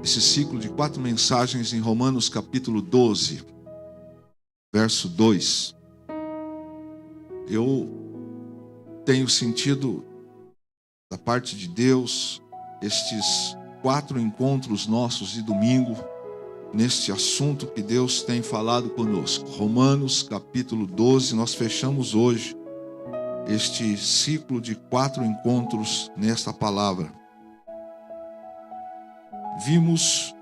esse ciclo de 4 mensagens em Romanos capítulo 12, verso 2. Eu tenho sentido da parte de Deus estes 4 encontros nossos de domingo neste assunto que Deus tem falado conosco. Romanos capítulo 12, nós fechamos hoje este ciclo de 4 encontros nesta palavra. Vimos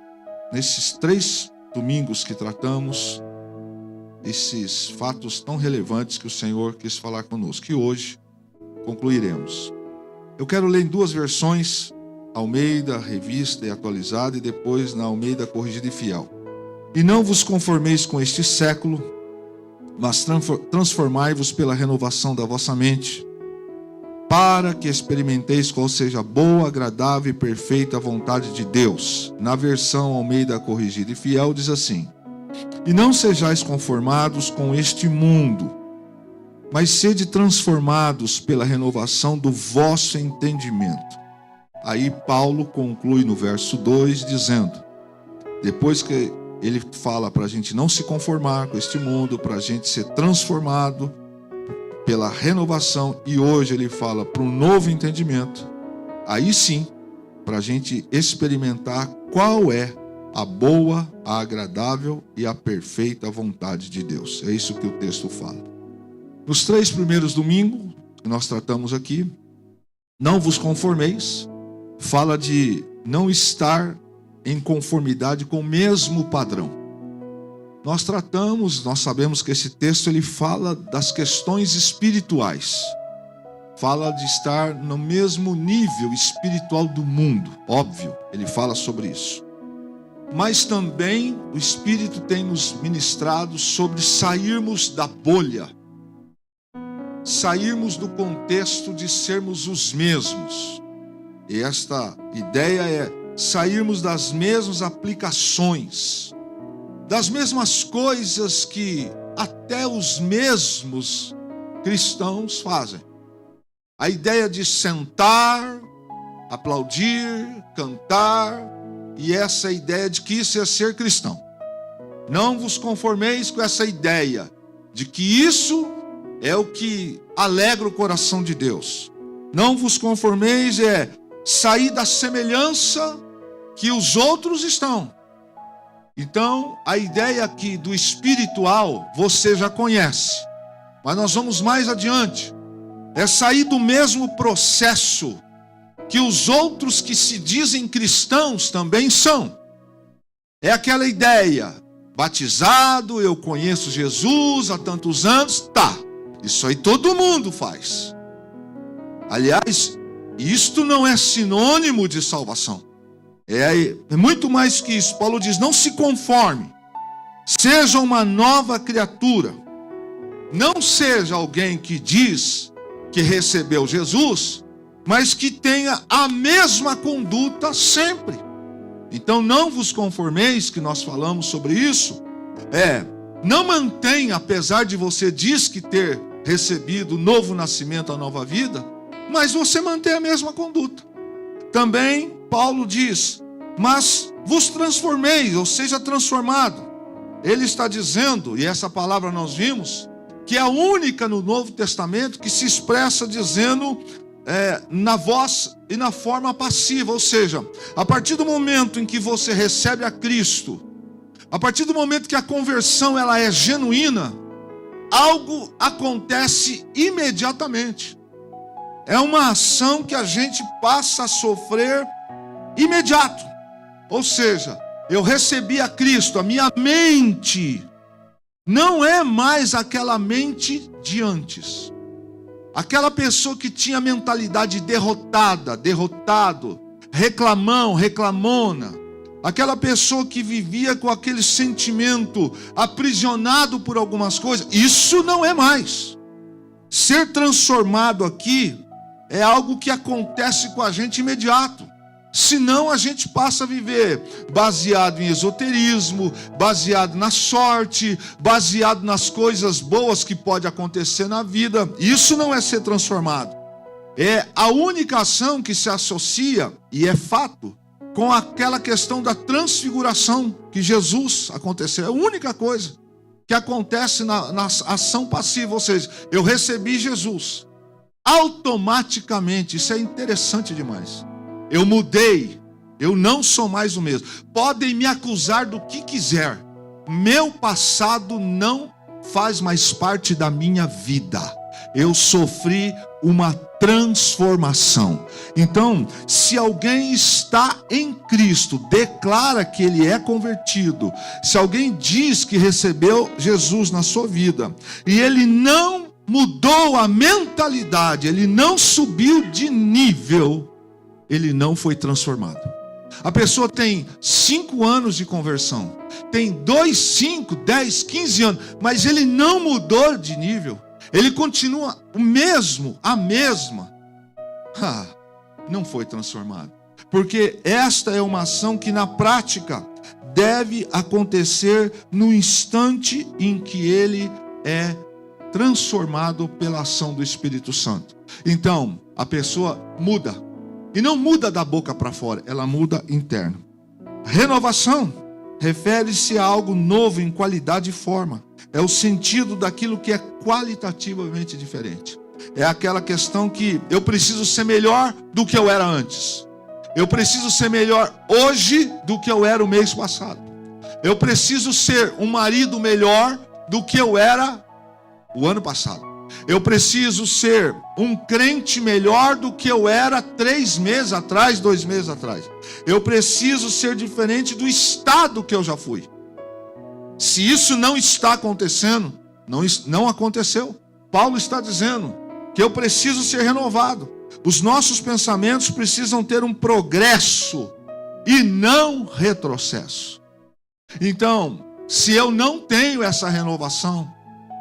nesses 3 domingos que tratamos esses fatos tão relevantes que o Senhor quis falar conosco, e hoje concluiremos. Eu quero ler em 2 versões, Almeida, Revista e Atualizada, e depois na Almeida Corrigida e Fiel. E não vos conformeis com este século, mas transformai-vos pela renovação da vossa mente, para que experimenteis qual seja a boa, agradável e perfeita vontade de Deus. Na versão Almeida Corrigida e Fiel diz assim: e não sejais conformados com este mundo, mas sede transformados pela renovação do vosso entendimento. Aí Paulo conclui no verso 2 dizendo, depois que ele fala para a gente não se conformar com este mundo, para a gente ser transformado pela renovação, e hoje ele fala para um novo entendimento, aí sim, para a gente experimentar qual é a boa, a agradável e a perfeita vontade de Deus. É isso que o texto fala. Nos 3 primeiros domingos que nós tratamos aqui, não vos conformeis, fala de não estar em conformidade com o mesmo padrão. Nós sabemos que esse texto ele fala das questões espirituais. Fala de estar no mesmo nível espiritual do mundo, óbvio, ele fala sobre isso. Mas também o Espírito tem nos ministrado sobre sairmos da bolha, sairmos do contexto de sermos os mesmos. E esta ideia é sairmos das mesmas aplicações, das mesmas coisas que até os mesmos cristãos fazem. A ideia de sentar, aplaudir, cantar, e essa ideia de que isso é ser cristão. Não vos conformeis com essa ideia de que isso é o que alegra o coração de Deus. Não vos conformeis é sair da semelhança que os outros estão. Então, a ideia aqui do espiritual, você já conhece. Mas nós vamos mais adiante. É sair do mesmo processo que os outros que se dizem cristãos também são. É aquela ideia, batizado, eu conheço Jesus há tantos anos, tá. Isso aí todo mundo faz. Aliás, isto não é sinônimo de salvação. É muito mais que isso. Paulo diz, não se conforme. Seja uma nova criatura. Não seja alguém que diz que recebeu Jesus, mas que tenha a mesma conduta sempre. Então não vos conformeis, que nós falamos sobre isso, não mantenha, apesar de você diz que ter recebido o novo nascimento, a nova vida, mas você mantém a mesma conduta. Também Paulo diz, mas vos transformeis, ou seja, transformado. Ele está dizendo, e essa palavra nós vimos, que é a única no Novo Testamento que se expressa dizendo na voz e na forma passiva, ou seja, a partir do momento em que você recebe a Cristo, a partir do momento que a conversão ela é genuína, algo acontece imediatamente. É uma ação que a gente passa a sofrer imediato. Ou seja, eu recebi a Cristo, a minha mente não é mais aquela mente de antes. Aquela pessoa que tinha mentalidade derrotada, derrotado, reclamão, reclamona. Aquela pessoa que vivia com aquele sentimento aprisionado por algumas coisas. Isso não é mais. Ser transformado aqui é algo que acontece com a gente imediato. Senão a gente passa a viver baseado em esoterismo, baseado na sorte, baseado nas coisas boas que pode acontecer na vida. Isso não é ser transformado. É a única ação que se associa, e é fato, com aquela questão da transfiguração que Jesus aconteceu. É a única coisa que acontece na ação passiva, ou seja, eu recebi Jesus. Automaticamente, isso é interessante demais. Eu mudei, eu não sou mais o mesmo. Podem me acusar do que quiser. Meu passado não faz mais parte da minha vida. Eu sofri uma transformação. Então, se alguém está em Cristo, declara que ele é convertido, se alguém diz que recebeu Jesus na sua vida, e ele não mudou a mentalidade, ele não subiu de nível, ele não foi transformado. A pessoa tem 5 anos de conversão, tem 2, 5, 10, 15 anos, mas ele não mudou de nível. Ele continua o mesmo, a mesma. Não foi transformado. Porque esta é uma ação que na prática deve acontecer no instante em que ele é transformado pela ação do Espírito Santo. Então, a pessoa muda. E não muda da boca para fora, ela muda interno. Renovação refere-se a algo novo em qualidade e forma. É o sentido daquilo que é qualitativamente diferente. É aquela questão que eu preciso ser melhor do que eu era antes. Eu preciso ser melhor hoje do que eu era o mês passado. Eu preciso ser um marido melhor do que eu era o ano passado. Eu preciso ser um crente melhor do que eu era 3 meses atrás, 2 meses atrás. Eu preciso ser diferente do estado que eu já fui. Se isso não está acontecendo, não aconteceu. Paulo está dizendo que eu preciso ser renovado. Os nossos pensamentos precisam ter um progresso e não retrocesso. Então, se eu não tenho essa renovação,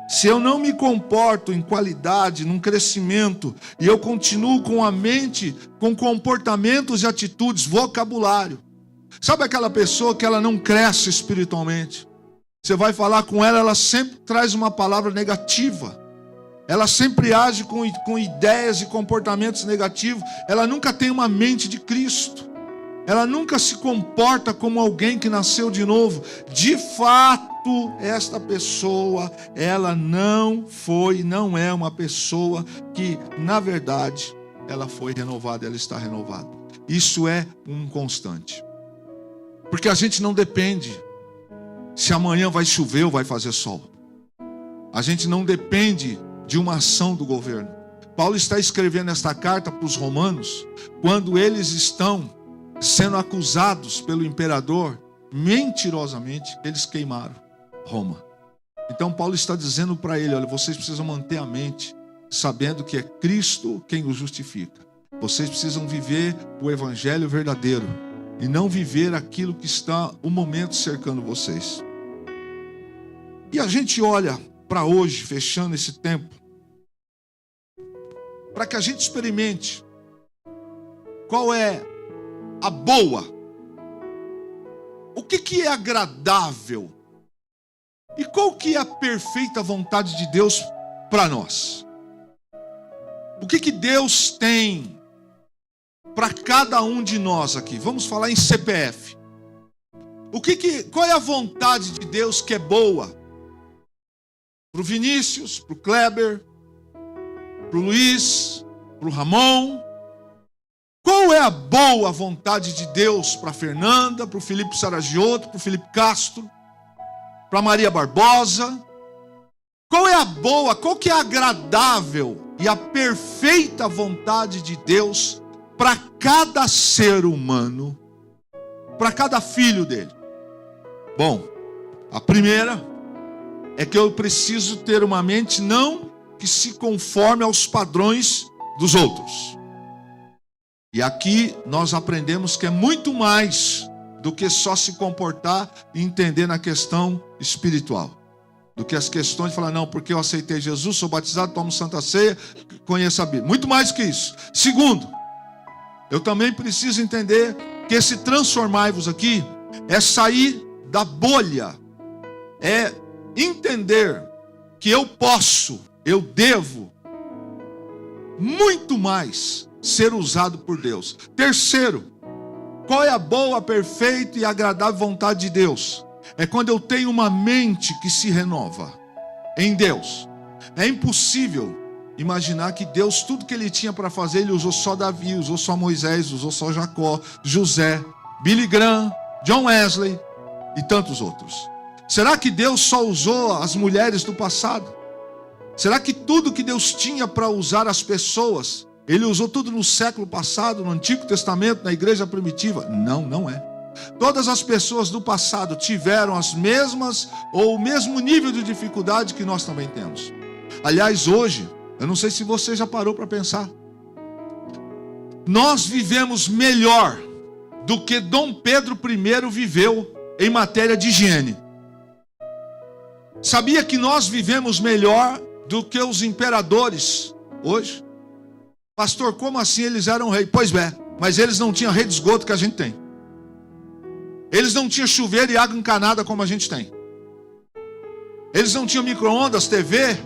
se eu não me comporto em qualidade, num crescimento, e eu continuo com a mente, com comportamentos e atitudes, vocabulário. Sabe aquela pessoa que ela não cresce espiritualmente? Você vai falar com ela, ela sempre traz uma palavra negativa. Ela sempre age com ideias e comportamentos negativos. Ela nunca tem uma mente de Cristo. Ela nunca se comporta como alguém que nasceu de novo. De fato, esta pessoa, ela não é uma pessoa que, na verdade, ela foi renovada, ela está renovada. Isso é um constante. Porque a gente não depende se amanhã vai chover ou vai fazer sol. A gente não depende de uma ação do governo. Paulo está escrevendo esta carta para os romanos, quando eles estão sendo acusados pelo imperador, mentirosamente, eles queimaram Roma. Então Paulo está dizendo para ele, olha, vocês precisam manter a mente, sabendo que é Cristo quem os justifica. Vocês precisam viver o evangelho verdadeiro, e não viver aquilo que está o momento cercando vocês. E a gente olha para hoje, fechando esse tempo, para que a gente experimente qual é a boa, o que é agradável e qual que é a perfeita vontade de Deus para nós. O que Deus tem para cada um de nós aqui? Vamos falar em CPF. Qual é a vontade de Deus que é boa? Para o Vinícius, para o Kleber, para o Luiz, para o Ramon. Qual é a boa vontade de Deus para a Fernanda, para o Felipe Saragiotto, para o Felipe Castro, para a Maria Barbosa? Qual é a boa, qual que é a agradável e a perfeita vontade de Deus para cada ser humano, para cada filho dele? Bom, a primeira é que eu preciso ter uma mente não que se conforme aos padrões dos outros. E aqui nós aprendemos que é muito mais do que só se comportar e entender na questão espiritual. Do que as questões de falar, não, porque eu aceitei Jesus, sou batizado, tomo Santa Ceia, conheço a Bíblia. Muito mais do que isso. Segundo, eu também preciso entender que esse transformai-vos aqui é sair da bolha. É entender que eu devo muito mais ser usado por Deus. Terceiro, Qual é a boa, perfeita e agradável vontade de Deus? É quando eu tenho uma mente que se renova em Deus. É impossível imaginar que Deus, tudo que Ele tinha para fazer, Ele usou só Davi, usou só Moisés, usou só Jacó, José, Billy Graham, John Wesley e tantos outros. Será que Deus só usou as mulheres do passado? Será que tudo que Deus tinha para usar as pessoas, Ele usou tudo no século passado, no Antigo Testamento, na igreja primitiva? Não, não é. Todas as pessoas do passado tiveram as mesmas ou o mesmo nível de dificuldade que nós também temos. Aliás, hoje, eu não sei se você já parou para pensar, nós vivemos melhor do que Dom Pedro I viveu em matéria de higiene. Sabia que nós vivemos melhor do que os imperadores hoje? Pastor, como assim eles eram rei? Pois é, mas eles não tinham rede de esgoto que a gente tem. Eles não tinham chuveiro e água encanada como a gente tem. Eles não tinham micro-ondas, TV.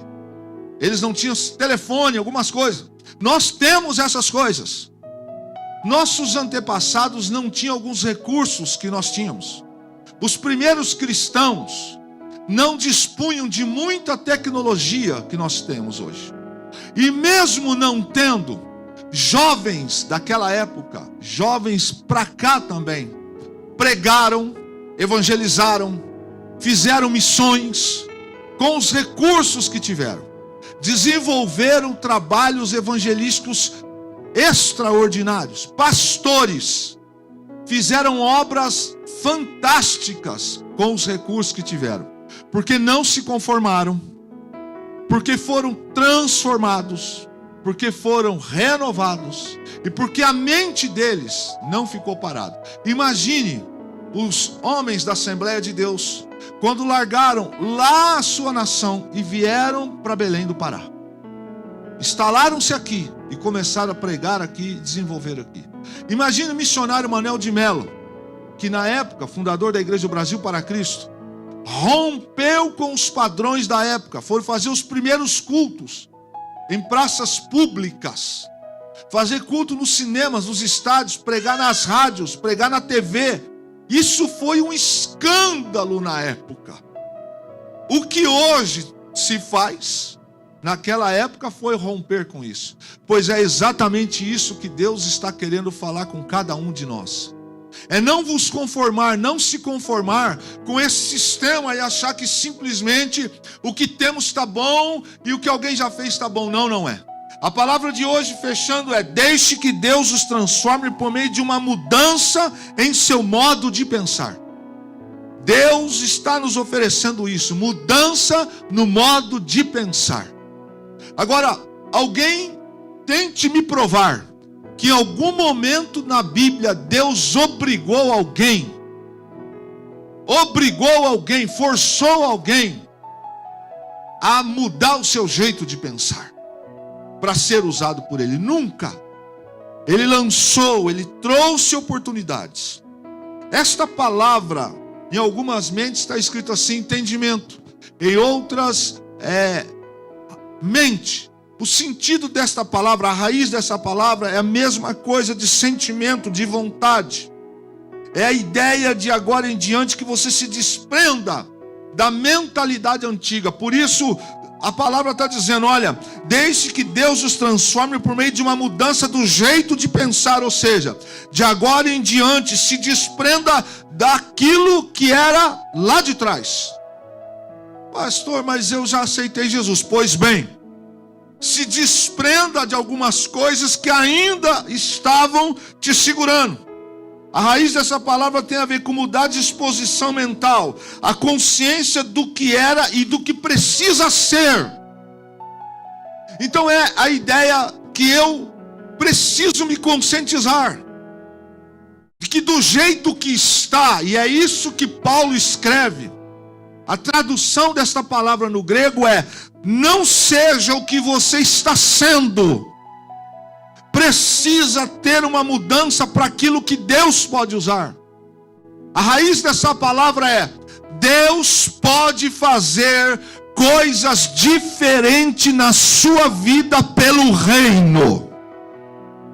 Eles não tinham telefone, algumas coisas. Nós temos essas coisas. Nossos antepassados não tinham alguns recursos que nós tínhamos. Os primeiros cristãos não dispunham de muita tecnologia que nós temos hoje. E mesmo não tendo, jovens daquela época, jovens para cá também, pregaram, evangelizaram, fizeram missões com os recursos que tiveram. Desenvolveram trabalhos evangelísticos extraordinários. Pastores fizeram obras fantásticas com os recursos que tiveram. Porque não se conformaram, porque foram transformados, porque foram renovados e porque a mente deles não ficou parada. Imagine os homens da Assembleia de Deus quando largaram lá a sua nação e vieram para Belém do Pará. Instalaram-se aqui e começaram a pregar aqui e desenvolver aqui. Imagine o missionário Manuel de Melo, que na época, fundador da Igreja do Brasil para Cristo, rompeu com os padrões da época, foram fazer os primeiros cultos em praças públicas, fazer culto nos cinemas, nos estádios, pregar nas rádios, pregar na TV. Isso foi um escândalo na época. O que hoje se faz, naquela época foi romper com isso. Pois é exatamente isso que Deus está querendo falar com cada um de nós. É não vos conformar, não se conformar com esse sistema e achar que simplesmente o que temos está bom e o que alguém já fez está bom. Não, não é. A palavra de hoje, fechando, é: deixe que Deus os transforme por meio de uma mudança em seu modo de pensar. Deus está nos oferecendo isso, mudança no modo de pensar. Agora, alguém tente me provar que em algum momento na Bíblia Deus obrigou alguém, forçou alguém a mudar o seu jeito de pensar para ser usado por Ele. Nunca. Ele lançou, Ele trouxe oportunidades. Esta palavra, em algumas mentes está escrito assim, entendimento. Em outras, mente. O sentido desta palavra, a raiz dessa palavra é a mesma coisa de sentimento, de vontade. É a ideia de agora em diante que você se desprenda da mentalidade antiga. Por isso, a palavra está dizendo, olha, deixe que Deus os transforme por meio de uma mudança do jeito de pensar. Ou seja, de agora em diante, se desprenda daquilo que era lá de trás. Pastor, mas eu já aceitei Jesus. Pois bem, se desprenda de algumas coisas que ainda estavam te segurando. A raiz dessa palavra tem a ver com mudar de disposição mental, a consciência do que era e do que precisa ser. Então é a ideia que eu preciso me conscientizar de que do jeito que está, e é isso que Paulo escreve, a tradução desta palavra no grego é: não seja o que você está sendo. Precisa ter uma mudança para aquilo que Deus pode usar. A raiz dessa palavra é: Deus pode fazer coisas diferentes na sua vida pelo reino.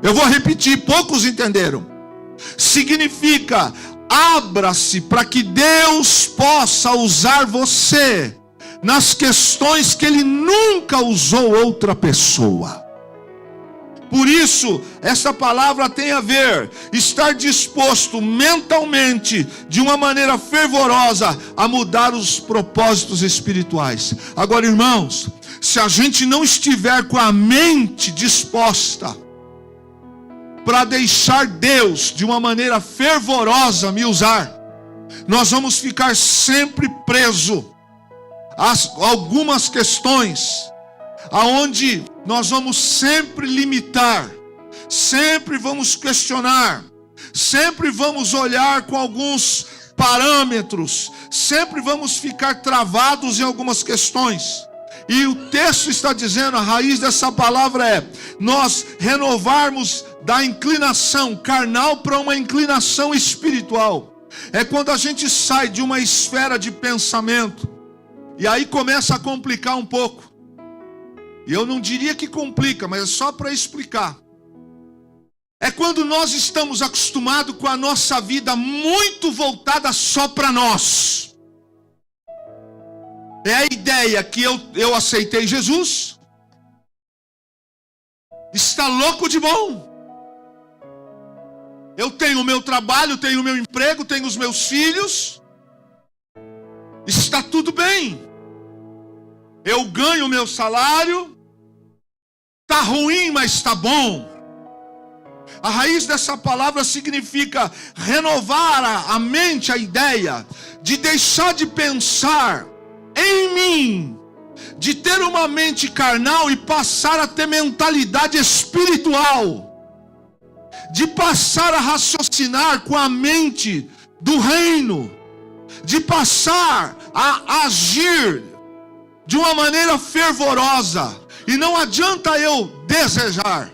Eu vou repetir, poucos entenderam. significa: abra-se para que Deus possa usar você nas questões que Ele nunca usou outra pessoa. Por isso, essa palavra tem a ver, estar disposto mentalmente, de uma maneira fervorosa, a mudar os propósitos espirituais. Agora, irmãos, se a gente não estiver com a mente disposta para deixar Deus, de uma maneira fervorosa, me usar, nós vamos ficar sempre presos a algumas questões, aonde nós vamos sempre limitar, sempre vamos questionar, sempre vamos olhar com alguns parâmetros, sempre vamos ficar travados em algumas questões. E o texto está dizendo, a raiz dessa palavra é nós renovarmos da inclinação carnal para uma inclinação espiritual. É quando a gente sai de uma esfera de pensamento, e aí começa a complicar um pouco. E eu não diria que complica, mas é só para explicar. É quando nós estamos acostumados com a nossa vida muito voltada só para nós. É a ideia que eu aceitei Jesus, está louco de bom. Eu tenho o meu trabalho, tenho o meu emprego, tenho os meus filhos, está tudo bem. Eu ganho o meu salário, está ruim, mas está bom. A raiz dessa palavra significa renovar a mente, a ideia de deixar de pensar em mim, de ter uma mente carnal e passar a ter mentalidade espiritual, de passar a raciocinar com a mente do reino, de passar a agir de uma maneira fervorosa. E não adianta eu desejar,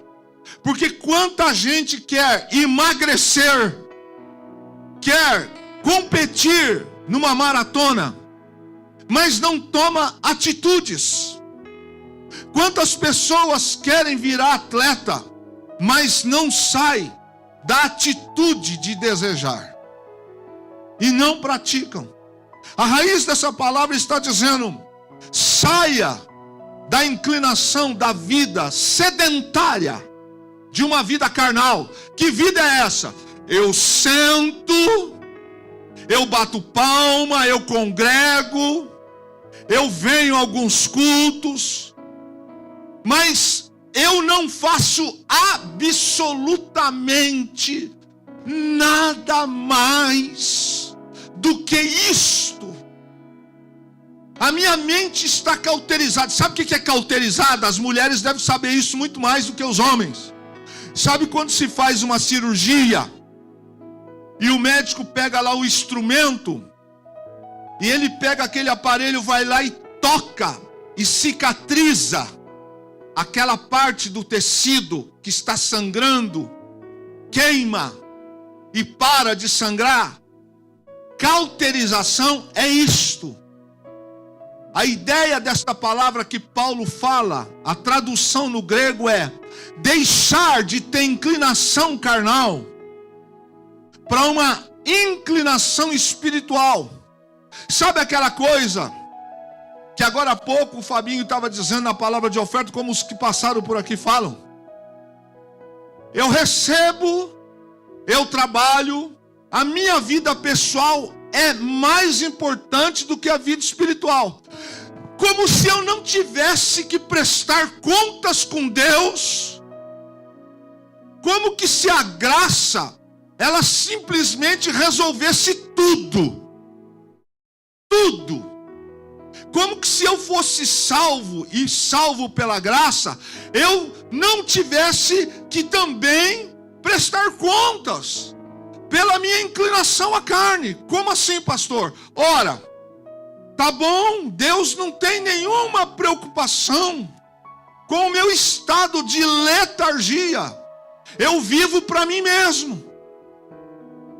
porque quanta gente quer emagrecer, quer competir numa maratona, mas não toma atitudes. Quantas pessoas querem virar atleta, mas não sai da atitude de desejar, e não praticam. A raiz dessa palavra está dizendo: saia da inclinação da vida sedentária, de uma vida carnal. Que vida é essa? Eu sento, eu bato palma, eu congrego, eu venho a alguns cultos, mas eu não faço absolutamente nada mais do que isto. A minha mente está cauterizada. Sabe o que é cauterizada? As mulheres devem saber isso muito mais do que os homens. Sabe quando se faz uma cirurgia e o médico pega lá o instrumento, e ele pega aquele aparelho, vai lá e toca e cicatriza aquela parte do tecido que está sangrando, queima e para de sangrar? Cauterização é isto. A ideia desta palavra que Paulo fala, a tradução no grego é deixar de ter inclinação carnal para uma inclinação espiritual. Sabe aquela coisa que agora há pouco o Fabinho estava dizendo na palavra de oferta, como os que passaram por aqui falam? Eu recebo, eu trabalho, a minha vida pessoal é mais importante do que a vida espiritual. Como se eu não tivesse que prestar contas com Deus. Como que se a graça, ela simplesmente resolvesse tudo. Tudo. Como que se eu fosse salvo e salvo pela graça, eu não tivesse que também prestar contas pela minha inclinação à carne. Como assim, pastor? Ora, tá bom, Deus não tem nenhuma preocupação com o meu estado de letargia. Eu vivo para mim mesmo.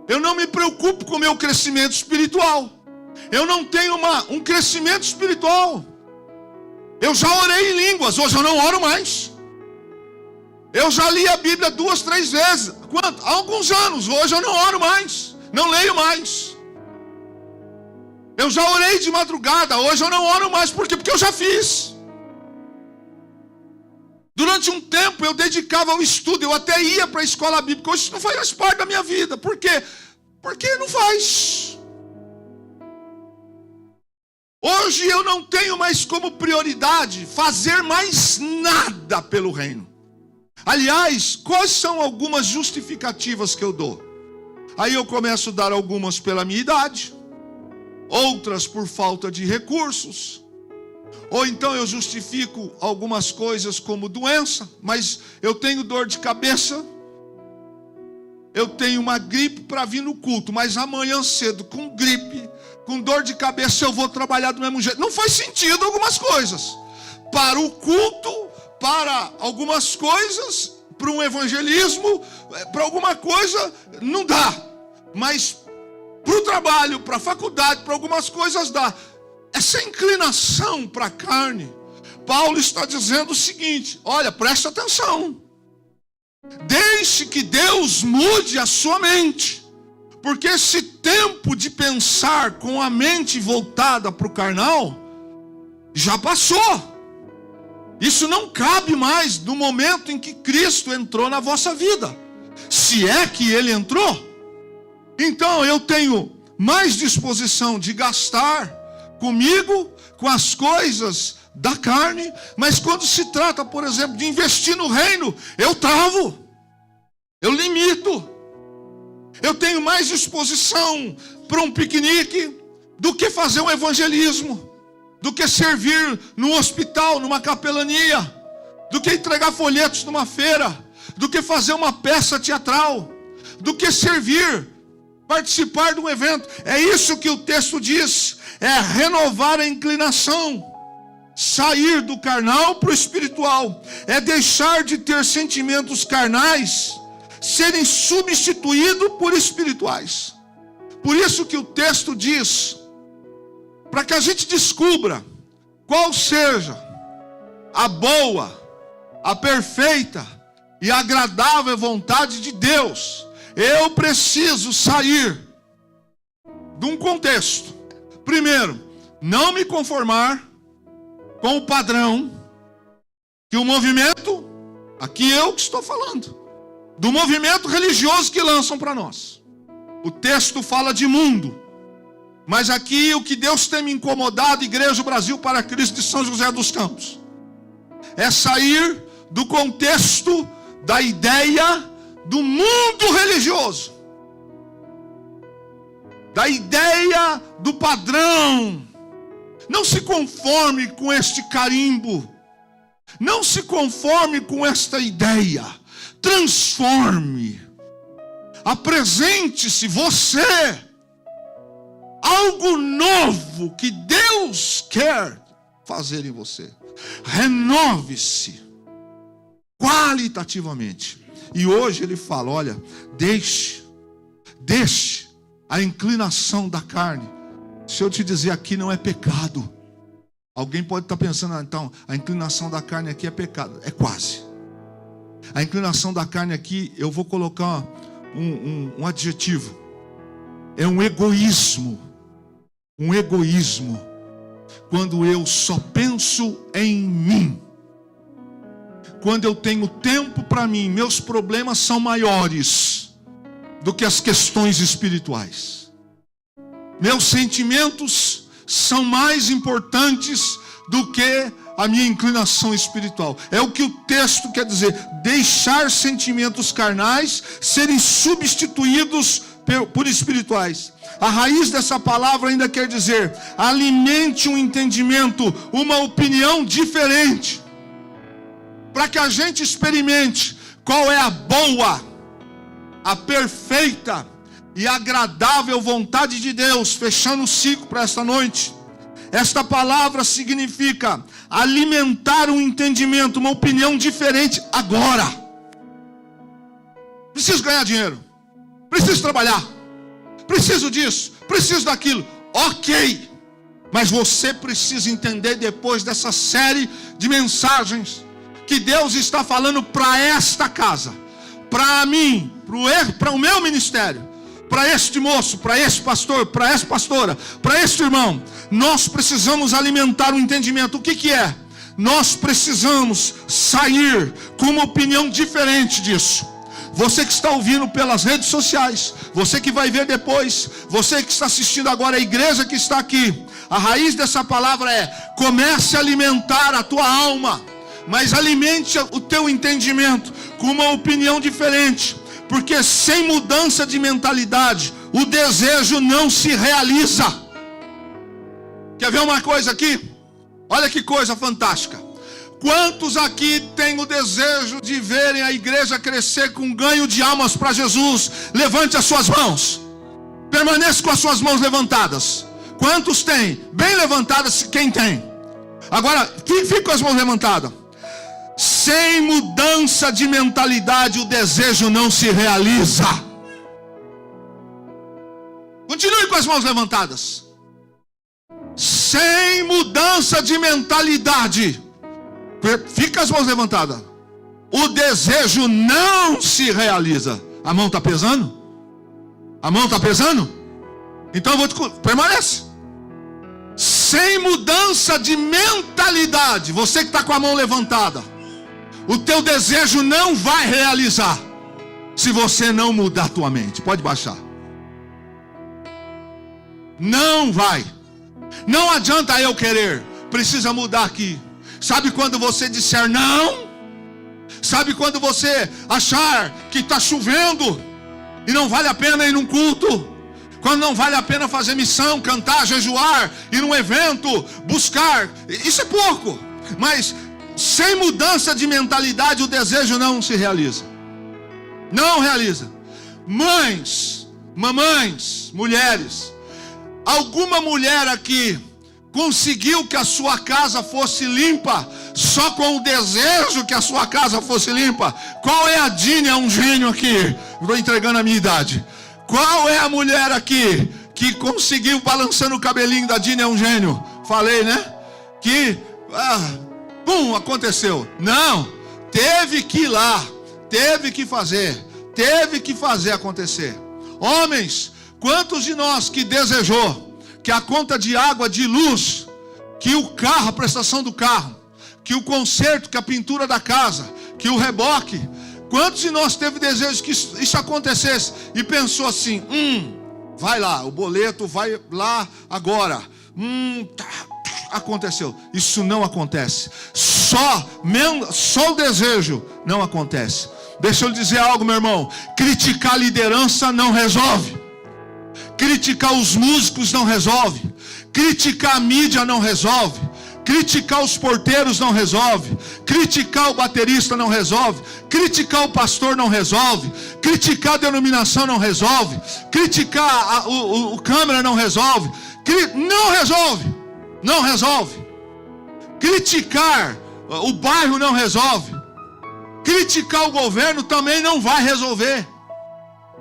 Eu não me preocupo com o meu crescimento espiritual. Eu não tenho um crescimento espiritual. Eu já orei em línguas, hoje eu não oro mais. Eu já li a Bíblia 2, 3 vezes. Quanto? Há alguns anos. Hoje eu não oro mais. Não leio mais. Eu já orei de madrugada. Hoje eu não oro mais. Por quê? Porque eu já fiz. Durante um tempo eu dedicava ao estudo. Eu até ia para a escola bíblica. Hoje isso não faz parte da minha vida. Por quê? Porque não faz. Hoje eu não tenho mais como prioridade fazer mais nada pelo reino. Aliás, quais são algumas justificativas que eu dou? Aí eu começo a dar algumas pela minha idade, outras por falta de recursos, ou então eu justifico algumas coisas como doença, mas eu tenho dor de cabeça, eu tenho uma gripe para vir no culto, mas amanhã cedo, com gripe, com dor de cabeça, eu vou trabalhar do mesmo jeito. Não faz sentido algumas coisas. Para o culto, para algumas coisas, para um evangelismo, para alguma coisa, não dá. Mas para o trabalho, para a faculdade, para algumas coisas dá. Essa inclinação para a carne, Paulo está dizendo o seguinte: olha, preste atenção. Deixe que Deus mude a sua mente. Porque esse tempo de pensar com a mente voltada para o carnal já passou. Isso não cabe mais no momento em que Cristo entrou na vossa vida. Se é que Ele entrou. Então eu tenho mais disposição de gastar comigo, com as coisas da carne. Mas quando se trata, por exemplo, de investir no reino, eu travo. Eu limito. Eu tenho mais disposição para um piquenique do que fazer um evangelismo, do que servir num hospital, numa capelania, do que entregar folhetos numa feira, do que fazer uma peça teatral, do que servir, participar de um evento. É isso que o texto diz, é renovar a inclinação, sair do carnal para o espiritual, é deixar de ter sentimentos carnais, serem substituídos por espirituais. Por isso que o texto diz, para que a gente descubra qual seja a boa, a perfeita e agradável vontade de Deus, eu preciso sair de um contexto. Primeiro, não me conformar com o padrão que o movimento, aqui eu que estou falando, do movimento religioso que lançam para nós. O texto fala de mundo, mas aqui o que Deus tem me incomodado, Igreja Brasil para Cristo de São José dos Campos, é sair do contexto da ideia do mundo religioso, da ideia do padrão. Não se conforme com este carimbo, não se conforme com esta ideia. Transforme, apresente-se você, algo novo que Deus quer fazer em você. Renove-se qualitativamente. E hoje ele fala, olha, deixe a inclinação da carne. Se eu te dizer aqui não é pecado, alguém pode estar pensando, então a inclinação da carne aqui é pecado. É quase. A inclinação da carne aqui, eu vou colocar um adjetivo. É um egoísmo. Um egoísmo. Quando eu só penso em mim. Quando eu tenho tempo para mim, meus problemas são maiores do que as questões espirituais. Meus sentimentos são mais importantes do que a minha inclinação espiritual. É o que o texto quer dizer. Deixar sentimentos carnais serem substituídos por espirituais. A raiz dessa palavra ainda quer dizer, alimente um entendimento, uma opinião diferente, para que a gente experimente qual é a boa, a perfeita e agradável vontade de Deus. Fechando o ciclo para esta noite. Esta palavra significa alimentar um entendimento, uma opinião diferente agora. Preciso ganhar dinheiro, preciso trabalhar, preciso disso, preciso daquilo. Ok, mas você precisa entender depois dessa série de mensagens que Deus está falando para esta casa, para mim, para o meu ministério, para este moço, para este pastor, para esta pastora, para este irmão. Nós precisamos alimentar o entendimento. O que é? Nós precisamos sair com uma opinião diferente disso. Você que está ouvindo pelas redes sociais, você que vai ver depois, você que está assistindo agora, a igreja que está aqui, a raiz dessa palavra é: comece a alimentar a tua alma, mas alimente o teu entendimento com uma opinião diferente, porque sem mudança de mentalidade, o desejo não se realiza. Quer ver uma coisa aqui? Olha que coisa fantástica. Quantos aqui têm o desejo de verem a igreja crescer com ganho de almas para Jesus? Levante as suas mãos. Permaneça com as suas mãos levantadas. Quantos têm? Bem levantadas, quem tem? Agora, fique com as mãos levantadas. Sem mudança de mentalidade, o desejo não se realiza. Continue com as mãos levantadas. Sem mudança de mentalidade, fica as mãos levantadas, o desejo não se realiza. A mão está pesando? A mão está pesando? Então eu vou te... permanece. Sem mudança de mentalidade, você que está com a mão levantada, o teu desejo não vai realizar, se você não mudar a tua mente. Pode baixar. Não vai. Não adianta eu querer, precisa mudar aqui. Sabe quando você disser não? Sabe quando você achar que está chovendo e não vale a pena ir num culto? Quando não vale a pena fazer missão, cantar, jejuar, ir num evento, buscar? Isso é pouco. Mas sem mudança de mentalidade, o desejo não se realiza. Não realiza. Mães, mamães, mulheres, alguma mulher aqui conseguiu que a sua casa fosse limpa só com o desejo que a sua casa fosse limpa? Qual é a Dini? É um gênio aqui. Estou entregando a minha idade. Qual é a mulher aqui que conseguiu, balançando o cabelinho da Dini? É um gênio. Falei, né? Que aconteceu. Não, teve que ir lá, teve que fazer acontecer. Homens, quantos de nós que desejou que a conta de água, de luz, que o carro, a prestação do carro, que o conserto, que a pintura da casa, que o reboque, quantos de nós teve desejo que isso acontecesse e pensou assim: vai lá, o boleto vai lá agora. Aconteceu. Isso não acontece. Só o desejo não acontece. Deixa eu lhe dizer algo, meu irmão. Criticar a liderança não resolve. Criticar os músicos não resolve. Criticar a mídia não resolve. Criticar os porteiros não resolve. Criticar o baterista não resolve. Criticar o pastor não resolve. Criticar a denominação não resolve. Criticar o câmera não resolve. Não resolve. Não resolve. Criticar o bairro não resolve. Criticar o governo também não vai resolver.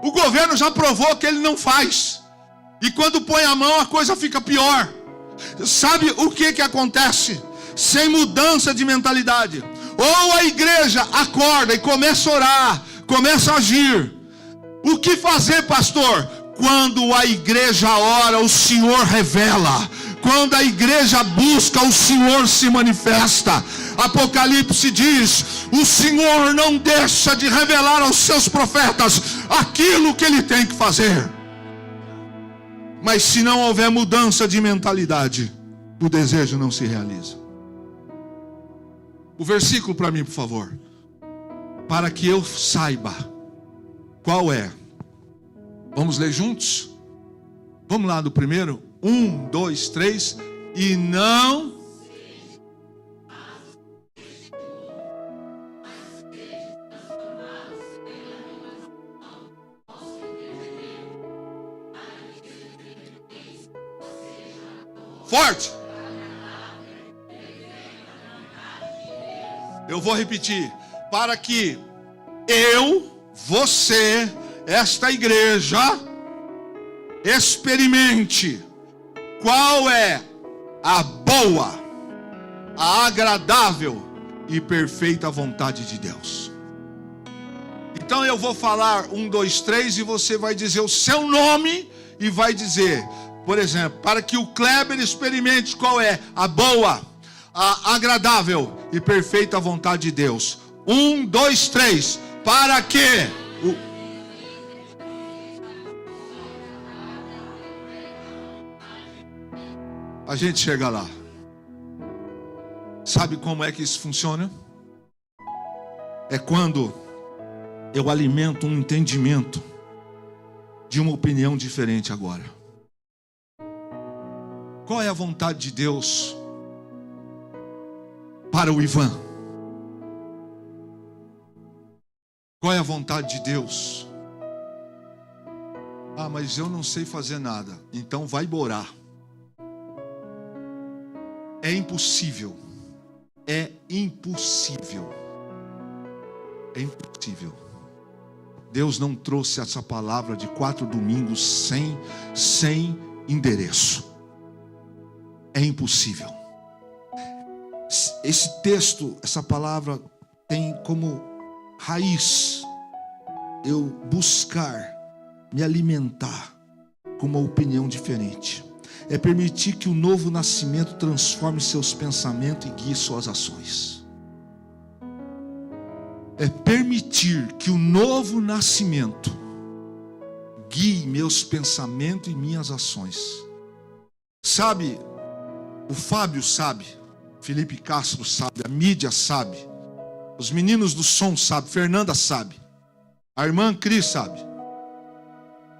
O governo já provou que ele não faz. E quando põe a mão, a coisa fica pior. Sabe o que acontece? Sem mudança de mentalidade. Ou a igreja acorda e começa a orar, começa a agir. O que fazer, pastor? Quando a igreja ora, o Senhor revela. Quando a igreja busca, o Senhor se manifesta. Apocalipse diz: o Senhor não deixa de revelar aos seus profetas aquilo que ele tem que fazer. Mas se não houver mudança de mentalidade, o desejo não se realiza. O versículo para mim, por favor. Para que eu saiba qual é. Vamos ler juntos? Vamos lá do primeiro. 1, 2, 3. E não... Forte. Eu vou repetir. Para que eu, você, esta igreja, experimente qual é a boa, a agradável e perfeita vontade de Deus. Então eu vou falar 1, 2, 3 e você vai dizer o seu nome e vai dizer, por exemplo, para que o Kleber experimente qual é a boa, a agradável e perfeita vontade de Deus. 1, 2, 3. Para que a gente chega lá. Sabe como é que isso funciona? É quando eu alimento um entendimento de uma opinião diferente agora. Qual é a vontade de Deus para o Ivan? Qual é a vontade de Deus? Ah, mas eu não sei fazer nada. Então vai orar. É impossível. É impossível. É impossível. Deus não trouxe essa palavra de 4 domingos sem endereço. É impossível. Esse texto, essa palavra tem como raiz eu buscar me alimentar com uma opinião diferente. É permitir que o novo nascimento transforme seus pensamentos e guie suas ações. É permitir que o novo nascimento guie meus pensamentos e minhas ações. Sabe, o Fábio sabe, Felipe Castro sabe, a mídia sabe, os meninos do som sabem, Fernanda sabe, a irmã Cris sabe.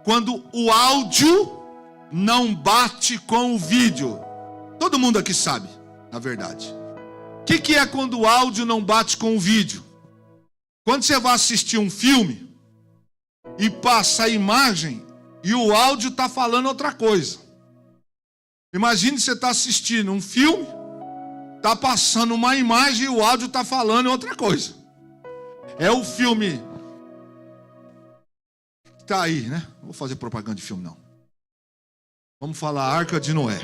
Quando o áudio não bate com o vídeo, todo mundo aqui sabe, na verdade. O que é quando o áudio não bate com o vídeo? Quando você vai assistir um filme e passa a imagem e o áudio está falando outra coisa. Imagine você está assistindo um filme, está passando uma imagem e o áudio está falando outra coisa. É o filme que está aí, né? Não vou fazer propaganda de filme, não. Vamos falar Arca de Noé.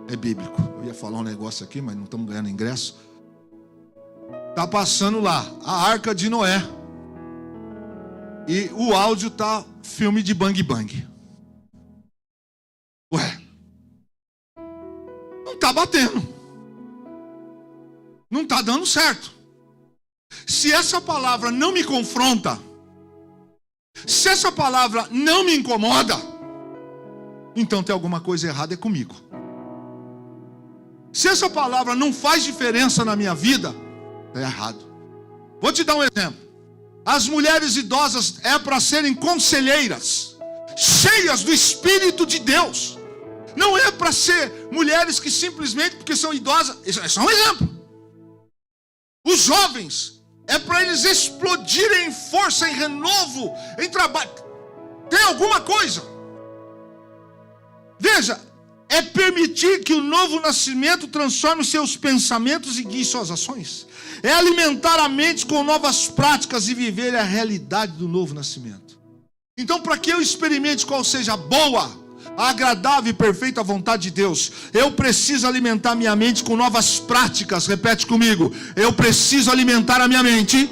É bíblico. Eu ia falar um negócio aqui, mas não estamos ganhando ingresso. Está passando lá a Arca de Noé. E o áudio está filme de bang bang. Ué, não está batendo. Não está dando certo. Se essa palavra não me confronta, se essa palavra não me incomoda, então tem alguma coisa errada comigo. Se essa palavra não faz diferença na minha vida, é errado. Vou te dar um exemplo. As mulheres idosas é para serem conselheiras, cheias do Espírito de Deus. Não é para ser mulheres que simplesmente porque são idosas. Isso é só um exemplo. Os jovens é para eles explodirem em força, em renovo, em trabalho. Tem alguma coisa. Veja, é permitir que o novo nascimento transforme seus pensamentos e guie suas ações. É alimentar a mente com novas práticas e viver a realidade do novo nascimento. Então, para que eu experimente qual seja a boa, a agradável e perfeita vontade de Deus, eu preciso alimentar minha mente com novas práticas. Repete comigo. Eu preciso alimentar a minha mente.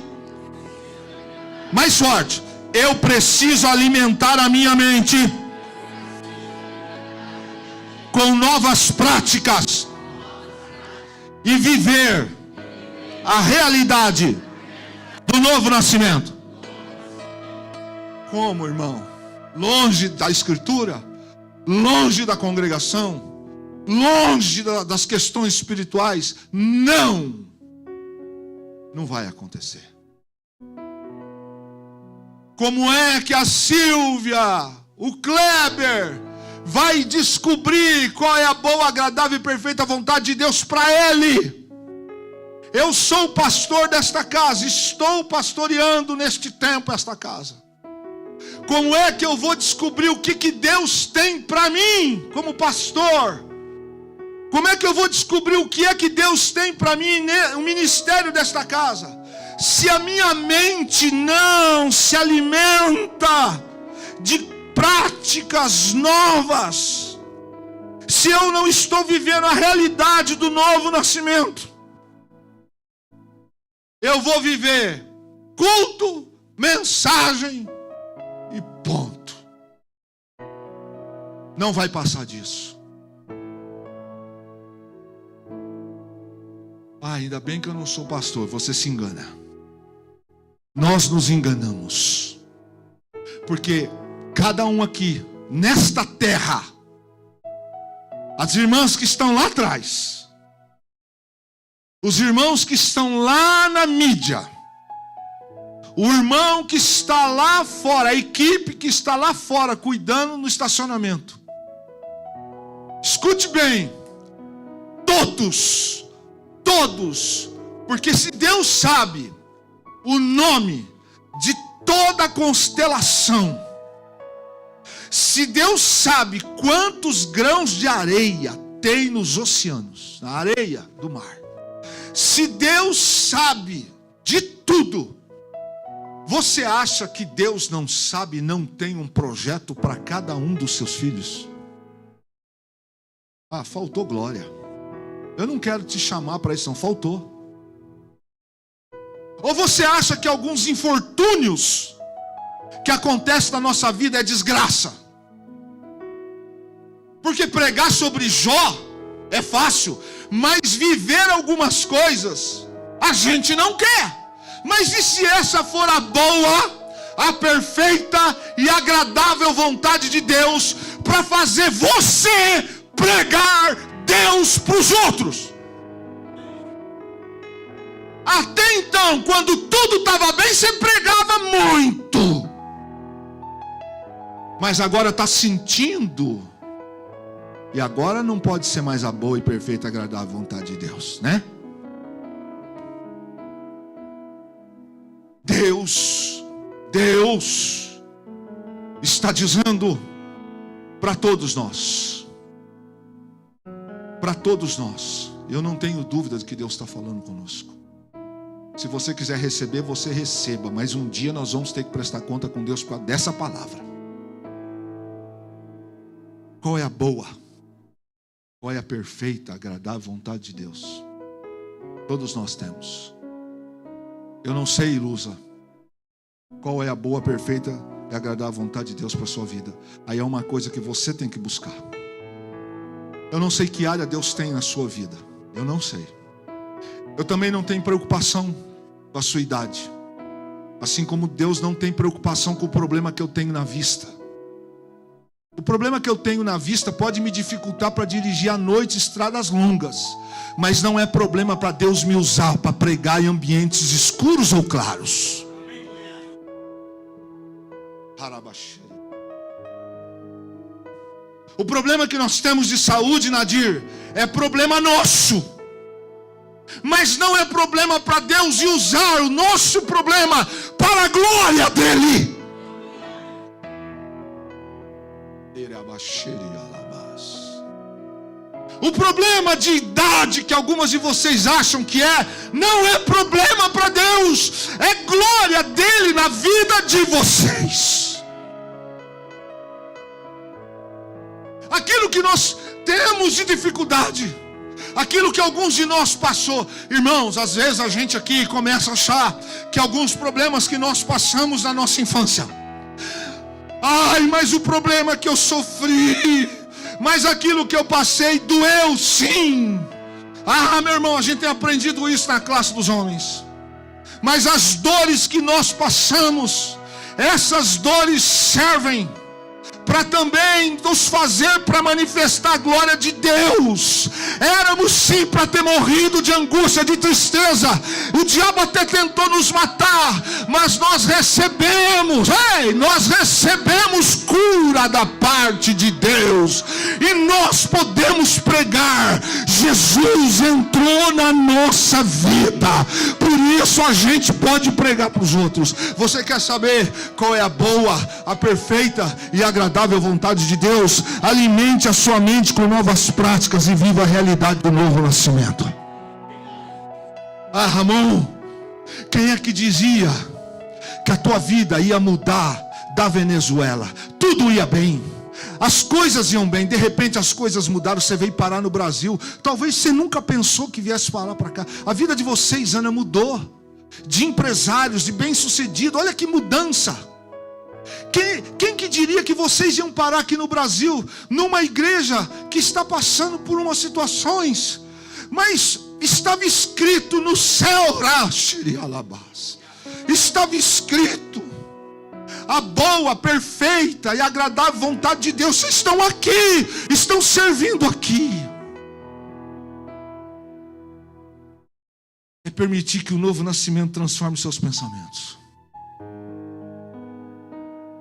Mais forte. Eu preciso alimentar a minha mente com novas práticas e viver a realidade do novo nascimento. Como, irmão? Longe da escritura, longe da congregação, longe das questões espirituais. Não vai acontecer. Como é que a Silvia, o Kleber, vai descobrir qual é a boa, agradável e perfeita vontade de Deus para ele? Eu sou o pastor desta casa, estou pastoreando neste tempo esta casa. Como é que eu vou descobrir o que Deus tem para mim como pastor? Como é que eu vou descobrir o que é que Deus tem para mim no ministério desta casa? Se a minha mente não se alimenta de práticas novas, se eu não estou vivendo a realidade do novo nascimento, Eu vou viver culto, mensagem e ponto. Não vai passar disso. Ainda bem que eu não sou pastor, você se engana. Nós nos enganamos. Porque cada um aqui, nesta terra, as irmãs que estão lá atrás, os irmãos que estão lá na mídia, o irmão que está lá fora, a equipe que está lá fora cuidando no estacionamento. Escute bem, todos, porque se Deus sabe o nome de toda a constelação, se Deus sabe quantos grãos de areia tem nos oceanos, na areia do mar, se Deus sabe de tudo, você acha que Deus não sabe, não tem um projeto para cada um dos seus filhos? Ah, faltou glória. Eu não quero te chamar para isso, não, faltou. Ou você acha que alguns infortúnios que acontecem na nossa vida é desgraça? Porque pregar sobre Jó é fácil, mas viver algumas coisas a gente não quer. Mas e se essa for a boa, a perfeita e agradável vontade de Deus para fazer você pregar Deus para os outros? Até então, quando tudo estava bem, você pregava muito. Mas agora está sentindo. E agora não pode ser mais a boa e perfeita e agradável vontade de Deus, né? Deus está dizendo para todos nós. Para todos nós. Eu não tenho dúvida de que Deus está falando conosco. Se você quiser receber, você receba. Mas um dia nós vamos ter que prestar conta com Deus por causa dessa palavra. Qual é a boa? Qual é a perfeita, agradável vontade de Deus? Todos nós temos. Eu não sei, ilusa, qual é a boa, perfeita e agradável vontade de Deus para a sua vida. Aí é uma coisa que você tem que buscar. Eu não sei que área Deus tem na sua vida. Eu não sei. Eu também não tenho preocupação com a sua idade. Assim como Deus não tem preocupação com o problema que eu tenho na vista. O problema que eu tenho na vista pode me dificultar para dirigir à noite estradas longas. Mas não é problema para Deus me usar para pregar em ambientes escuros ou claros. O problema que nós temos de saúde, Nadir, é problema nosso. Mas não é problema para Deus usar o nosso problema para a glória dEle. O problema de idade que algumas de vocês acham que não é problema para Deus, é glória dEle na vida de vocês. Aquilo que nós temos de dificuldade, aquilo que alguns de nós passou, irmãos, às vezes a gente aqui começa a achar que alguns problemas que nós passamos na nossa infância, ai, mas o problema é que eu sofri, mas aquilo que eu passei doeu sim. Ah, meu irmão, a gente tem aprendido isso na classe dos homens. Mas as dores que nós passamos, essas dores servem para também nos fazer para manifestar a glória de Deus. Éramos sim para ter morrido de angústia, de tristeza. O diabo até tentou nos matar, mas nós recebemos cura da parte de Deus. E nós podemos pregar. Jesus entrou na nossa vida. Por isso a gente pode pregar para os outros. Você quer saber qual é a boa, a perfeita e agradável vontade de Deus? Alimente a sua mente com novas práticas e viva a realidade do novo nascimento. Ah, Ramon, quem é que dizia que a tua vida ia mudar da Venezuela? Tudo ia bem, as coisas iam bem, de repente as coisas mudaram, você veio parar no Brasil. Talvez você nunca pensou que viesse parar para cá. A vida de vocês, Ana, mudou. de empresários, de bem-sucedidos. Olha que mudança. Quem que diria que vocês iam parar aqui no Brasil, numa igreja que está passando por umas situações, mas estava escrito no céu, estava escrito: a boa, perfeita e agradável vontade de Deus. Vocês estão aqui, estão servindo aqui. É permitir que o novo nascimento transforme seus pensamentos.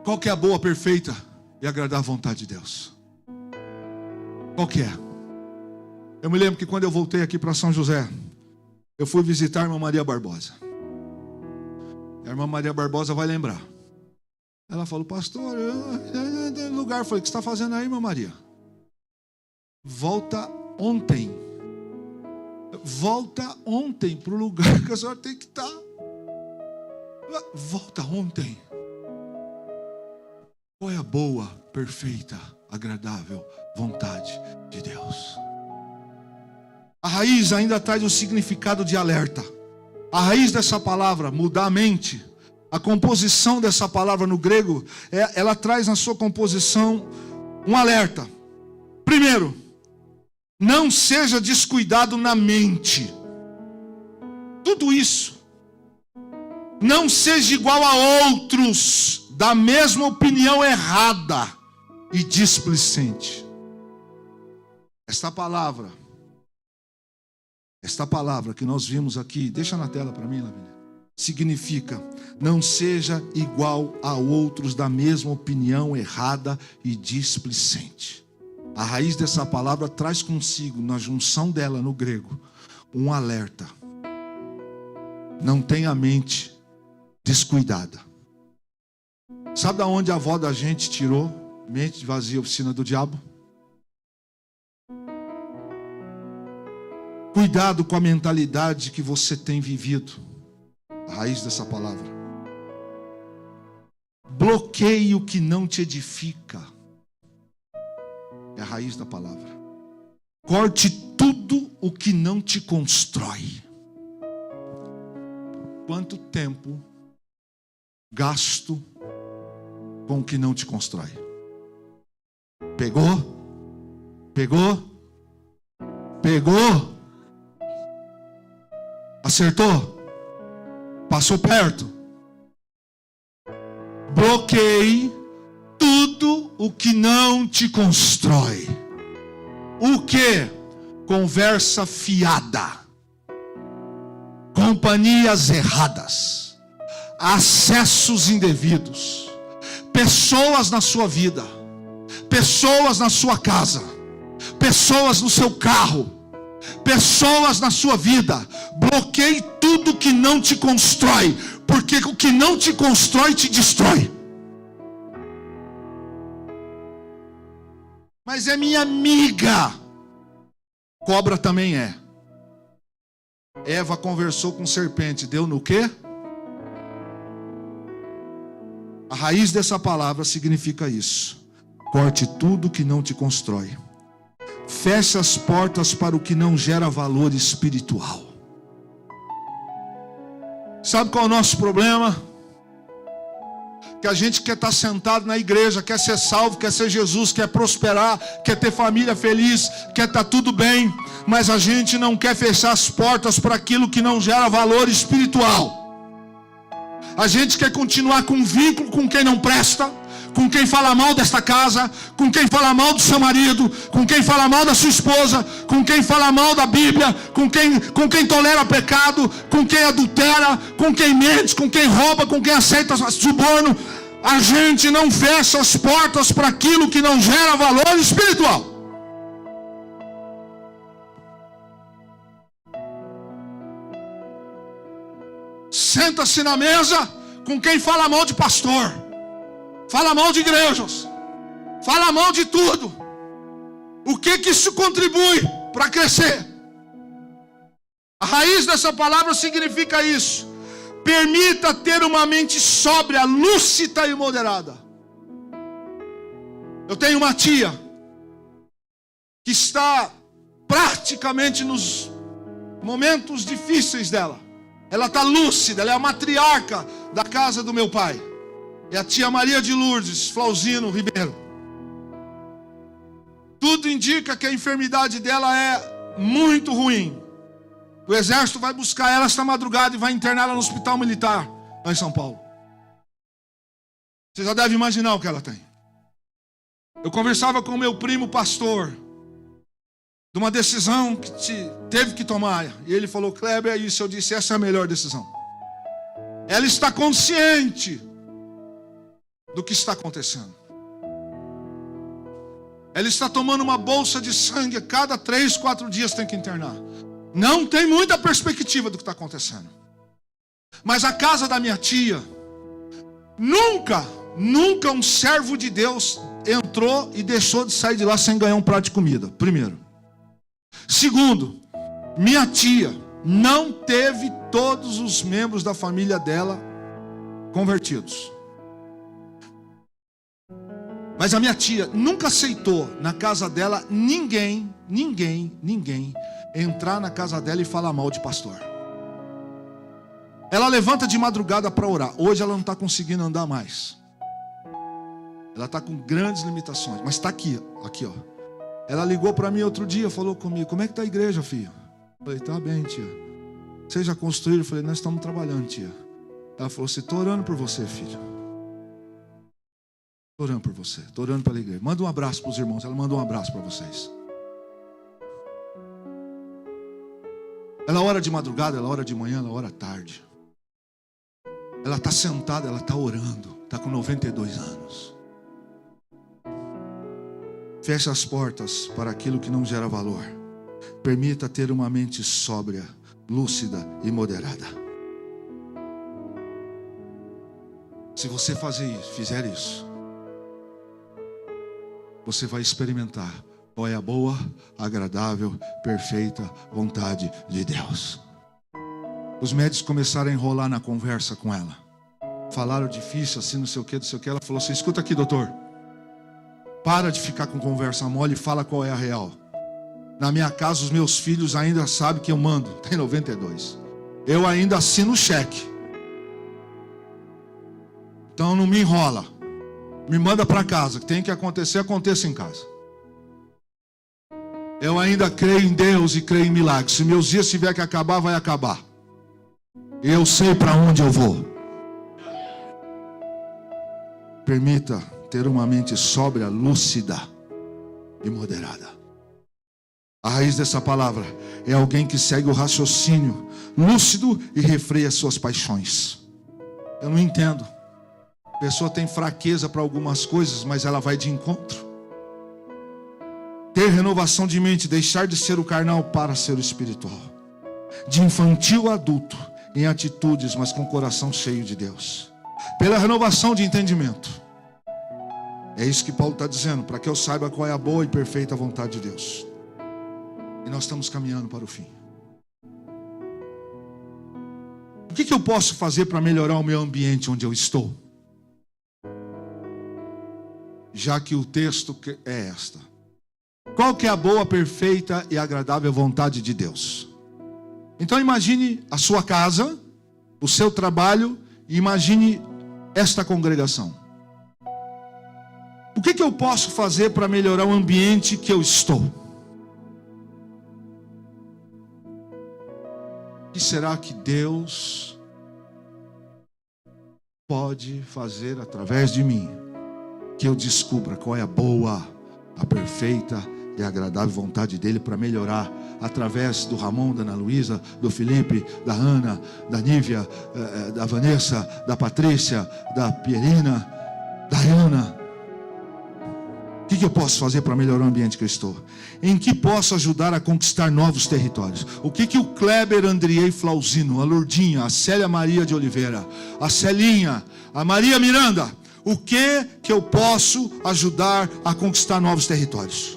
Qual que é a boa, perfeita e agradável vontade de Deus? Qual que é? Eu me lembro que quando eu voltei aqui para São José, eu fui visitar a irmã Maria Barbosa. A irmã Maria Barbosa vai lembrar. Ela falou: pastor, eu não tenho lugar. Eu falei: o que você está fazendo aí, irmã Maria? Volta ontem. Volta ontem para o lugar que a senhora tem que estar. Volta ontem. Qual é a boa, perfeita, agradável vontade de Deus? A raiz ainda traz o significado de alerta. A raiz dessa palavra, mudar a mente, a composição dessa palavra no grego, ela traz na sua composição um alerta. Primeiro, não seja descuidado na mente. Tudo isso. Não seja igual a outros, da mesma opinião errada e displicente. Esta palavra que nós vimos aqui, deixa na tela para mim, Lavínia, significa: não seja igual a outros, da mesma opinião errada e displicente. A raiz dessa palavra traz consigo, na junção dela no grego, um alerta. Não tenha a mente descuidada. Sabe de onde a avó da gente tirou? Mente vazia, oficina do diabo. Cuidado com a mentalidade que você tem vivido. A raiz dessa palavra. Bloqueie o que não te edifica. É a raiz da palavra. Corte tudo o que não te constrói. Quanto tempo gasto com o que não te constrói? Pegou? Pegou? Pegou? Acertou? Passou perto? Bloqueie tudo o que não te constrói. O que? Conversa fiada, companhias erradas, acessos indevidos, pessoas na sua vida, pessoas na sua casa, pessoas no seu carro, pessoas na sua vida. Bloqueie tudo que não te constrói, porque o que não te constrói te destrói. Mas é minha amiga. Cobra também é. Eva conversou com serpente, deu no quê? A raiz dessa palavra significa isso. Corte tudo que não te constrói. Feche as portas para o que não gera valor espiritual. Sabe qual é o nosso problema? Que a gente quer estar sentado na igreja, quer ser salvo, quer ser Jesus, quer prosperar, quer ter família feliz, quer estar tudo bem, mas a gente não quer fechar as portas para aquilo que não gera valor espiritual. A gente quer continuar com vínculo com quem não presta, com quem fala mal desta casa, com quem fala mal do seu marido, com quem fala mal da sua esposa, com quem fala mal da Bíblia, com quem tolera pecado, com quem adultera, com quem mente, com quem rouba, com quem aceita suborno. A gente não fecha as portas para aquilo que não gera valor espiritual. Senta-se na mesa com quem fala mal de pastor, fala mal de igrejas, fala mal de tudo. O que isso contribui para crescer? A raiz dessa palavra significa isso. Permita ter uma mente sóbria, lúcida e moderada. Eu tenho uma tia que está praticamente nos momentos difíceis dela. Ela está lúcida, ela é a matriarca da casa do meu pai. É a tia Maria de Lourdes Flauzino Ribeiro. Tudo indica que a enfermidade dela é muito ruim. O exército vai buscar ela esta madrugada e vai internar ela no hospital militar, lá em São Paulo. Você já deve imaginar o que ela tem. Eu conversava com o meu primo pastor de uma decisão que teve que tomar. E ele falou: Kleber, é isso. Eu disse: essa é a melhor decisão. Ela está consciente do que está acontecendo. Ela está tomando uma bolsa de sangue a cada 3, 4 dias, tem que internar. Não tem muita perspectiva do que está acontecendo. Mas a casa da minha tia, nunca um servo de Deus entrou e deixou de sair de lá sem ganhar um prato de comida. Primeiro. Segundo, minha tia não teve todos os membros da família dela convertidos. Mas a minha tia nunca aceitou na casa dela ninguém entrar na casa dela e falar mal de pastor. Ela levanta de madrugada para orar. Hoje ela não está conseguindo andar mais. Ela está com grandes limitações, mas está aqui ó. Ela ligou para mim outro dia, falou comigo: como é que está a igreja, filho? Eu falei: tá bem, tia. Vocês já construíram? Eu falei: nós estamos trabalhando, tia. Ela falou assim: estou orando por você, filho. Estou orando por você, estou orando pela igreja. Manda um abraço para os irmãos. Ela mandou um abraço para vocês. Ela ora de madrugada, ela ora de manhã, ela ora à tarde. Ela está sentada, ela está orando. Está com 92 anos. Feche as portas para aquilo que não gera valor. Permita ter uma mente sóbria, lúcida e moderada. Se você fizer isso, você vai experimentar qual é a boa, agradável, perfeita vontade de Deus. Os médicos começaram a enrolar na conversa com ela. Falaram difícil, assim, não sei o que. Ela falou assim: escuta aqui, doutor. Para de ficar com conversa mole e fala qual é a real. Na minha casa, os meus filhos ainda sabem que eu mando. Tem 92. Eu ainda assino o cheque. Então não me enrola. Me manda para casa. O que tem que acontecer, aconteça em casa. Eu ainda creio em Deus e creio em milagres. Se meus dias tiver que acabar, vai acabar. Eu sei para onde eu vou. Permita ter uma mente sóbria, lúcida e moderada. A raiz dessa palavra é alguém que segue o raciocínio lúcido e refreia suas paixões. Eu não entendo. A pessoa tem fraqueza para algumas coisas, mas ela vai de encontro. Ter renovação de mente, deixar de ser o carnal para ser o espiritual. De infantil a adulto, em atitudes, mas com o coração cheio de Deus. Pela renovação de entendimento. É isso que Paulo está dizendo, para que eu saiba qual é a boa e perfeita vontade de Deus. E nós estamos caminhando para o fim. O que eu posso fazer para melhorar o meu ambiente onde eu estou? Já que o texto é esta. Qual que é a boa, perfeita e agradável vontade de Deus? Então imagine a sua casa, o seu trabalho, e imagine esta congregação. O que eu posso fazer para melhorar o ambiente que eu estou? O que será que Deus pode fazer através de mim? Que eu descubra qual é a boa, a perfeita e agradável vontade dele para melhorar através do Ramon, da Ana Luísa, do Felipe, da Ana, da Nívia, da Vanessa, da Patrícia, da Pierina, da Ana. O que eu posso fazer para melhorar o ambiente que eu estou? Em que posso ajudar a conquistar novos territórios? O que o Kleber Andriei Flauzino, a Lourdinha, a Célia Maria de Oliveira, a Celinha, a Maria Miranda, o que eu posso ajudar a conquistar novos territórios?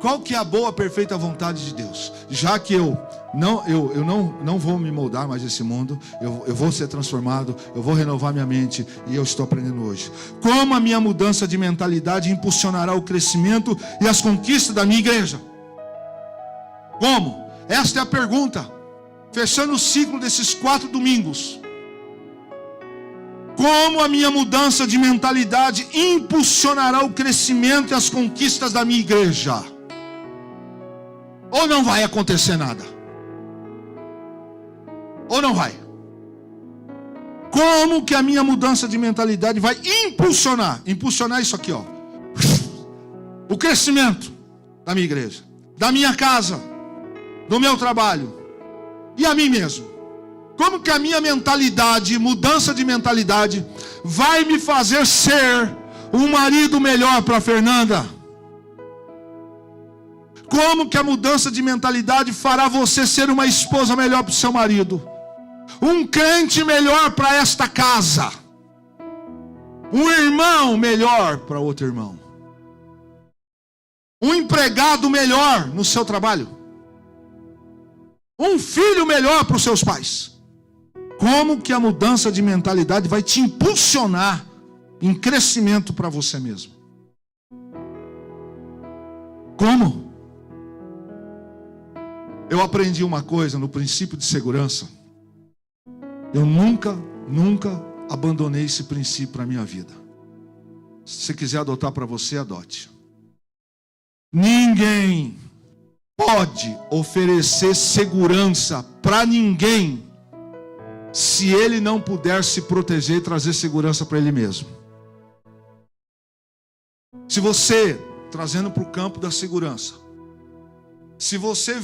Qual que é a boa, perfeita vontade de Deus? Já que eu não vou me moldar mais esse mundo, eu vou ser transformado, eu vou renovar minha mente, e eu estou aprendendo hoje. Como a minha mudança de mentalidade impulsionará o crescimento e as conquistas da minha igreja? Como? Esta é a pergunta. fechando o ciclo desses 4 domingos, como a minha mudança de mentalidade impulsionará o crescimento e as conquistas da minha igreja? Ou não vai acontecer nada? Ou não vai? Como que a minha mudança de mentalidade vai impulsionar isso aqui, ó, o crescimento da minha igreja, da minha casa, do meu trabalho e a mim mesmo? Como que a minha mentalidade, mudança de mentalidade, vai me fazer ser um marido melhor para Fernanda? Como que a mudança de mentalidade fará você ser uma esposa melhor para o seu marido? Um crente melhor para esta casa? Um irmão melhor para outro irmão? Um empregado melhor no seu trabalho? Um filho melhor para os seus pais? Como que a mudança de mentalidade vai te impulsionar em crescimento para você mesmo? Como? Eu aprendi uma coisa no princípio de segurança. Eu nunca abandonei esse princípio para a minha vida. Se você quiser adotar para você, adote. Ninguém pode oferecer segurança para ninguém se ele não puder se proteger e trazer segurança para ele mesmo. Se você, trazendo para o campo da segurança, se você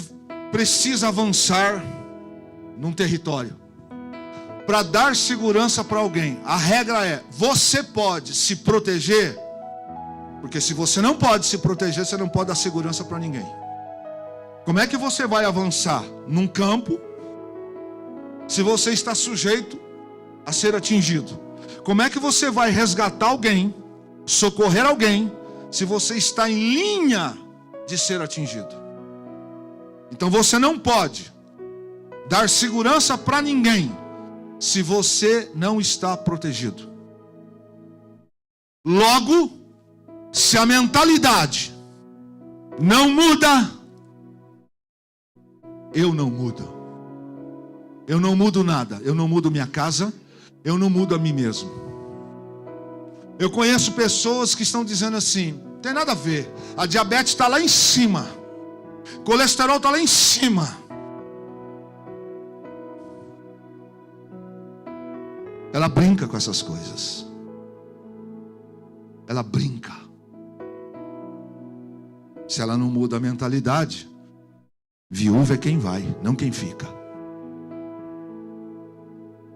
precisa avançar num território para dar segurança para alguém, a regra é: você pode se proteger, porque se você não pode se proteger, você não pode dar segurança para ninguém. Como é que você vai avançar num campo se você está sujeito a ser atingido? Como é que você vai resgatar alguém, socorrer alguém, se você está em linha de ser atingido? Então você não pode dar segurança para ninguém se você não está protegido. Logo, se a mentalidade não muda, eu não mudo. Eu não mudo nada. Eu não mudo minha casa. Eu não mudo a mim mesmo. Eu conheço pessoas que estão dizendo assim: não tem nada a ver, a diabetes está lá em cima, colesterol está lá em cima. Ela brinca com essas coisas. Ela brinca. Se ela não muda a mentalidade, viúva é quem vai, não quem fica.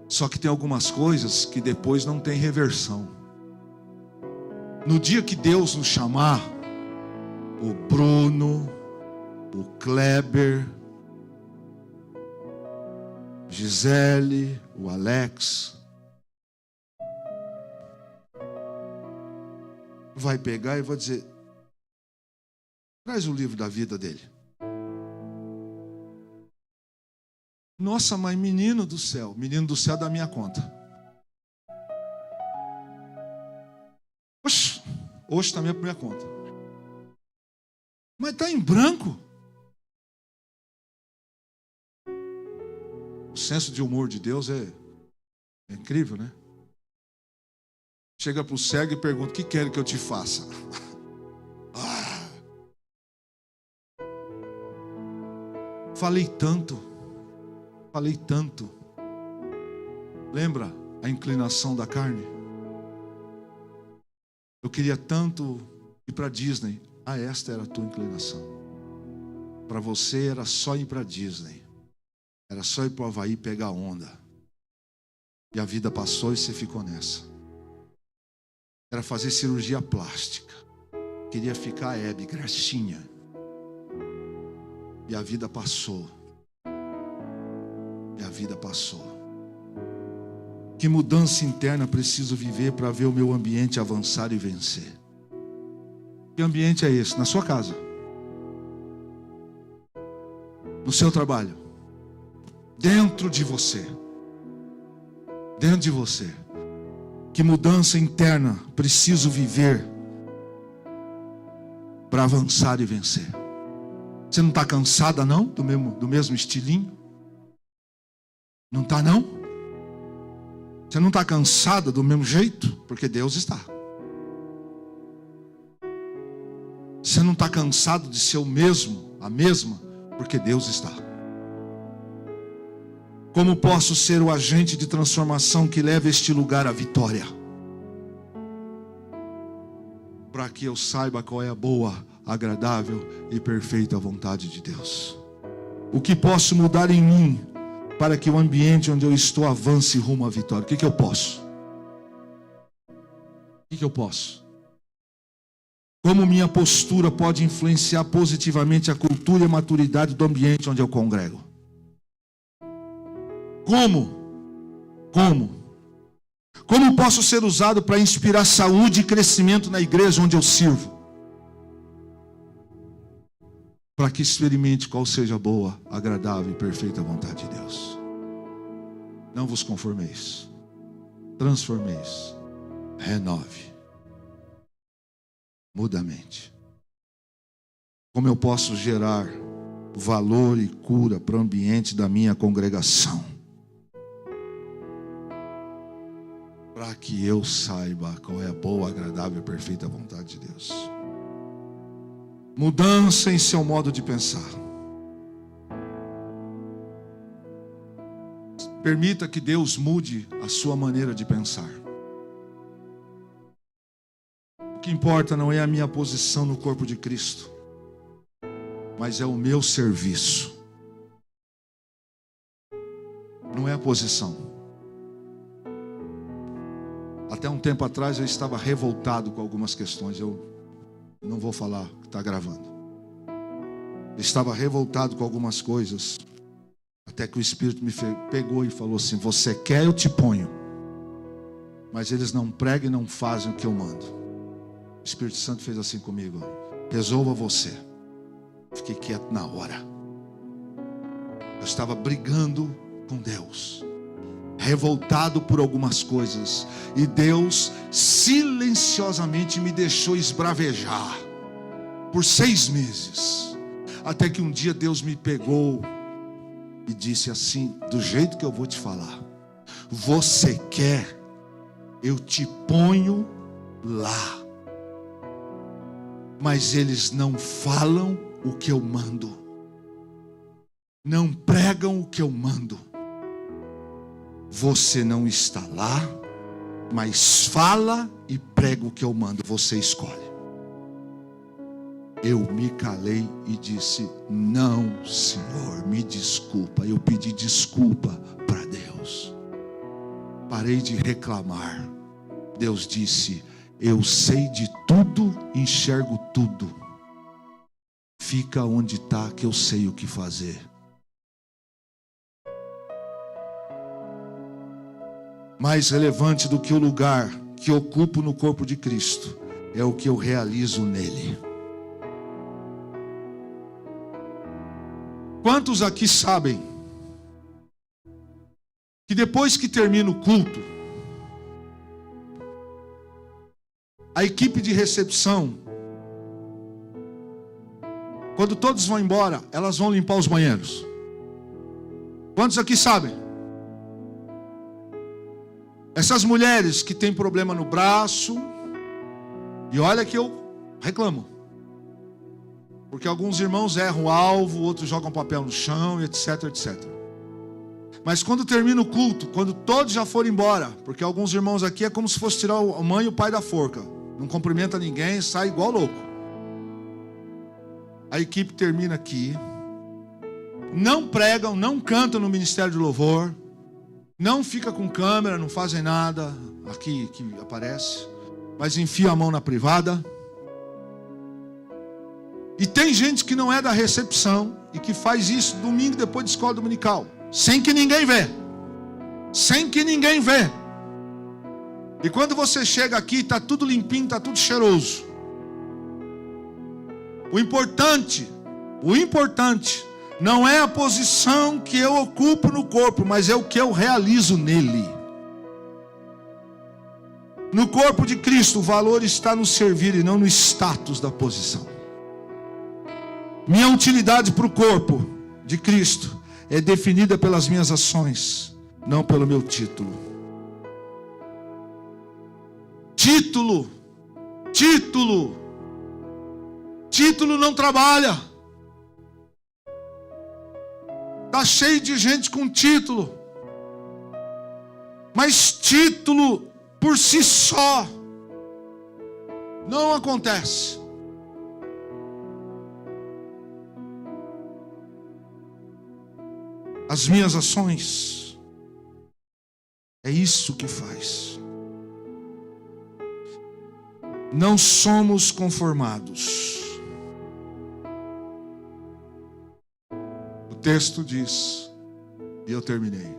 Só que tem algumas coisas que depois não tem reversão. No dia que Deus nos chamar, o Bruno, o Kleber, Gisele, o Alex, vai pegar e vai dizer: traz o livro da vida dele. Nossa, mas menino do céu da minha conta. Hoje também é por minha conta. Mas está em branco. O senso de humor de Deus é incrível, né? Chega para o cego e pergunta: o que quer que eu te faça? Falei tanto. Lembra a inclinação da carne? Eu queria tanto ir para Disney. Esta era a tua inclinação. Para você era só ir para Disney. Era só ir para o Havaí pegar onda. E a vida passou e você ficou nessa. Era fazer cirurgia plástica. Queria ficar Hebe, graxinha. E a vida passou. E a vida passou. Que mudança interna preciso viver para ver o meu ambiente avançar e vencer? Que ambiente é esse? Na sua casa, no seu trabalho, dentro de você. Dentro de você. Que mudança interna preciso viver para avançar e vencer? Você não está cansada não? Do mesmo estilinho? Não está não? Você não está cansada do mesmo jeito? Porque Deus está. Você não está cansado de ser o mesmo, a mesma? Porque Deus está. Como posso ser o agente de transformação que leva este lugar à vitória? Para que eu saiba qual é a boa, agradável e perfeita vontade de Deus. O que posso mudar em mim para que o ambiente onde eu estou avance rumo à vitória? O que eu posso? O que eu posso? Como minha postura pode influenciar positivamente a cultura e a maturidade do ambiente onde eu congrego? Como posso ser usado para inspirar saúde e crescimento na igreja onde eu sirvo? Para que experimente qual seja a boa, agradável e perfeita vontade de Deus. Não vos conformeis, transformeis, renove, muda a mente. Como eu posso gerar valor e cura para o ambiente da minha congregação? Para que eu saiba qual é a boa, agradável e perfeita vontade de Deus. Mudança em seu modo de pensar. Permita que Deus mude a sua maneira de pensar. O que importa não é a minha posição no corpo de Cristo, mas é o meu serviço. Não é a posição. Até um tempo atrás eu estava revoltado com algumas questões. Eu não vou falar que está gravando. Eu estava revoltado com algumas coisas. Até que o Espírito me pegou e falou assim: você quer, eu te ponho. Mas eles não pregam e não fazem o que eu mando. O Espírito Santo fez assim comigo: resolva você. Fiquei quieto na hora. Eu estava brigando com Deus, revoltado por algumas coisas, e Deus silenciosamente me deixou esbravejar por 6 meses, até que um dia Deus me pegou e disse assim, do jeito que eu vou te falar: você quer, eu te ponho lá, mas eles não falam o que eu mando, não pregam o que eu mando. Você não está lá, mas fala e prega o que eu mando, você escolhe. Eu me calei e disse: não, Senhor, me desculpa. Eu pedi desculpa para Deus. Parei de reclamar. Deus disse: eu sei de tudo, enxergo tudo. Fica onde está que eu sei o que fazer. Mais relevante do que o lugar que ocupo no corpo de Cristo é o que eu realizo nele. Quantos aqui sabem que depois que termina o culto, a equipe de recepção, quando todos vão embora, elas vão limpar os banheiros? Quantos aqui sabem? Essas mulheres que têm problema no braço, e olha que eu reclamo, porque alguns irmãos erram o alvo, outros jogam papel no chão, etc, etc. Mas quando termina o culto, quando todos já foram embora, porque alguns irmãos aqui é como se fosse tirar a mãe e o pai da forca, não cumprimenta ninguém, sai igual louco. A equipe termina aqui, não pregam, não cantam no ministério de louvor, não fica com câmera, não fazem nada aqui que aparece, mas enfia a mão na privada. E tem gente que não é da recepção e que faz isso domingo depois de escola dominical, sem que ninguém vê. Sem que ninguém vê. E quando você chega aqui, está tudo limpinho, está tudo cheiroso. O importante não é a posição que eu ocupo no corpo, mas é o que eu realizo nele. No corpo de Cristo, o valor está no servir e não no status da posição. Minha utilidade para o corpo de Cristo é definida pelas minhas ações, não pelo meu título. Título não trabalha. Está cheio de gente com título, mas título por si só não acontece. As minhas ações, é isso que faz. Não somos conformados. O texto diz, e eu terminei,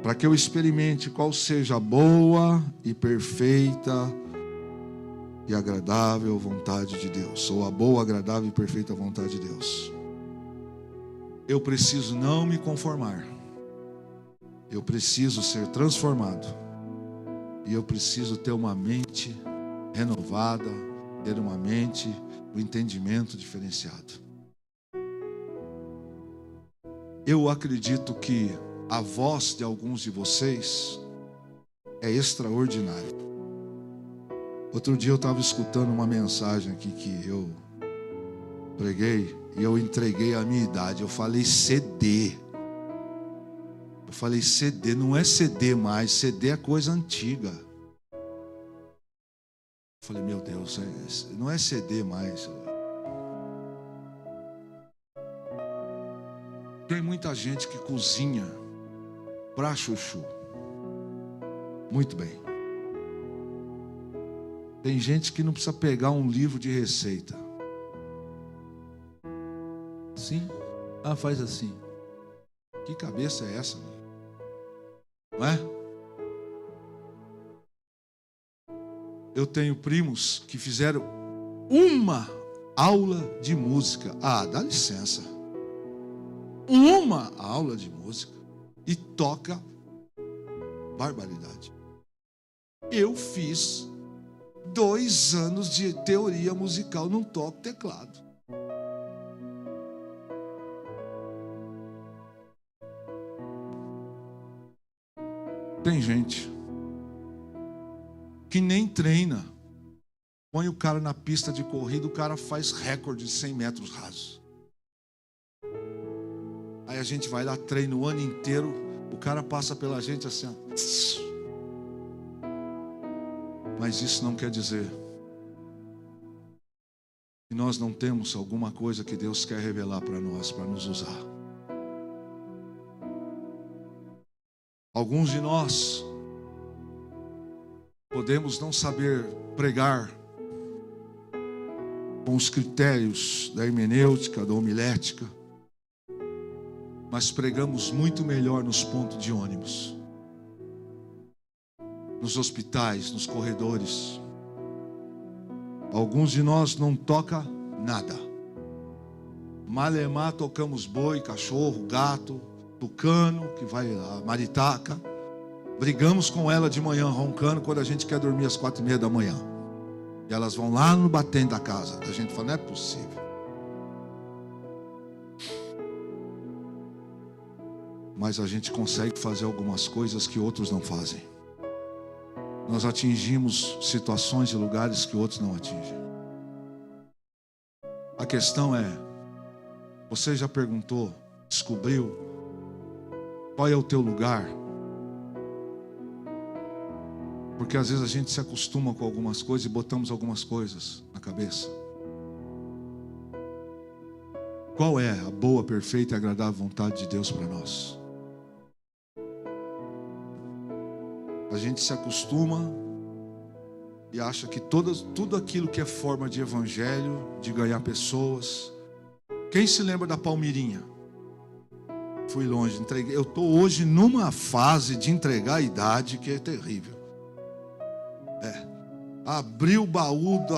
para que eu experimente qual seja a boa e perfeita e agradável vontade de Deus, ou a boa, agradável e perfeita vontade de Deus. Eu preciso não me conformar. Eu preciso ser transformado. E eu preciso ter uma mente renovada, ter uma mente, um entendimento diferenciado. Eu acredito que a voz de alguns de vocês é extraordinária. Outro dia eu estava escutando uma mensagem aqui que eu preguei e eu entreguei a minha idade. Eu falei CD. Eu falei CD, não é CD mais, CD é coisa antiga. Eu falei, meu Deus, não é CD mais. Tem muita gente que cozinha pra chuchu. Muito bem. Tem gente que não precisa pegar um livro de receita. Sim? Ah, faz assim. Que cabeça é essa? Não é? Eu tenho primos que fizeram uma aula de música. Ah, dá licença. Uma aula de música e toca barbaridade. Eu fiz 2 anos de teoria musical, não toco teclado. Tem gente que nem treina. Põe o cara na pista de corrida, o cara faz recorde de 100 metros rasos. Aí a gente vai lá, treina o ano inteiro, o cara passa pela gente assim, ó. Mas isso não quer dizer que nós não temos alguma coisa que Deus quer revelar para nós, para nos usar. Alguns de nós podemos não saber pregar com os critérios da hermenêutica, da homilética, mas pregamos muito melhor nos pontos de ônibus, nos hospitais, nos corredores. Alguns de nós não toca nada. Malemar tocamos boi, cachorro, gato, tucano, que vai a maritaca. Brigamos com ela de manhã, roncando, quando a gente quer dormir às 4:30 da manhã. E elas vão lá no batente da casa. A gente fala, não é possível. Mas a gente consegue fazer algumas coisas que outros não fazem. Nós atingimos situações e lugares que outros não atingem. A questão é, você já perguntou, descobriu qual é o teu lugar? Porque às vezes a gente se acostuma com algumas coisas e botamos algumas coisas na cabeça. Qual é a boa, perfeita e agradável vontade de Deus para nós? A gente se acostuma e acha que tudo aquilo que é forma de evangelho, de ganhar pessoas. Quem se lembra da Palmirinha? Fui longe, entreguei. Eu estou hoje numa fase de entregar a idade que é terrível. Abri o baú dos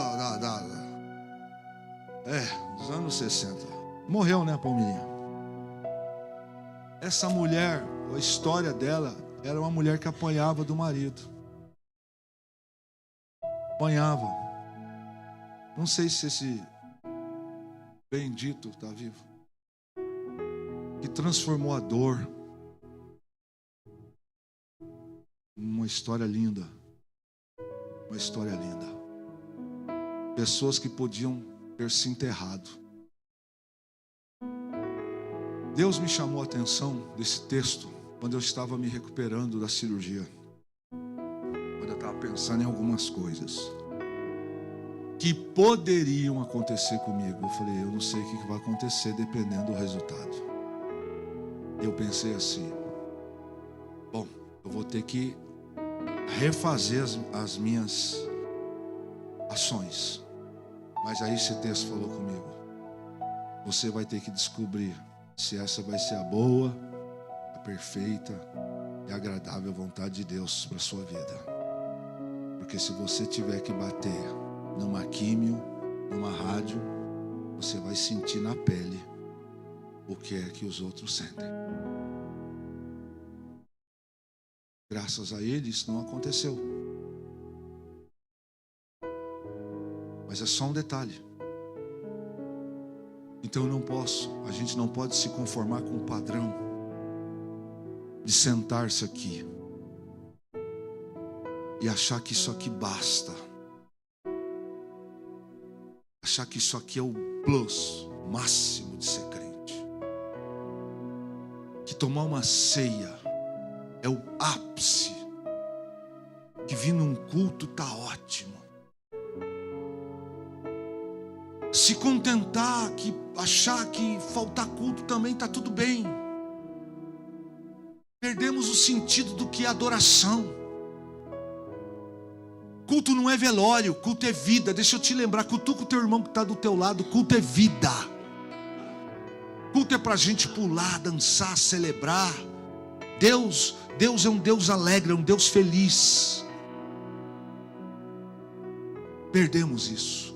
anos 60. Morreu, né, a Palmirinha? Essa mulher, a história dela, era uma mulher que apanhava do marido. Apanhava. Não sei se esse bendito está vivo. Que transformou a dor uma história linda. Uma história linda. Pessoas que podiam ter se enterrado. Deus me chamou a atenção desse texto quando eu estava me recuperando da cirurgia. Quando eu estava pensando em algumas coisas que poderiam acontecer comigo. Eu falei, eu não sei o que vai acontecer dependendo do resultado. Eu pensei assim, bom, eu vou ter que refazer as minhas ações. Mas aí esse texto falou comigo, você vai ter que descobrir se essa vai ser a boa, a perfeita e agradável vontade de Deus para a sua vida. Porque se você tiver que bater numa químio, numa rádio, você vai sentir na pele o que é que os outros sentem. Graças a ele isso não aconteceu. Mas é só um detalhe. Então a gente não pode se conformar com o padrão de sentar-se aqui e achar que isso aqui basta. Achar que isso aqui é o plus máximo de ser crente. Que tomar uma ceia é o ápice. Que vir num culto tá ótimo. Se contentar, achar que faltar culto também tá tudo bem. Perdemos o sentido do que é adoração. Culto não é velório, culto é vida. Deixa eu te lembrar, cutuca o teu irmão que está do teu lado, culto é vida. Culto é para a gente pular, dançar, celebrar. Deus é um Deus alegre, é um Deus feliz. Perdemos isso.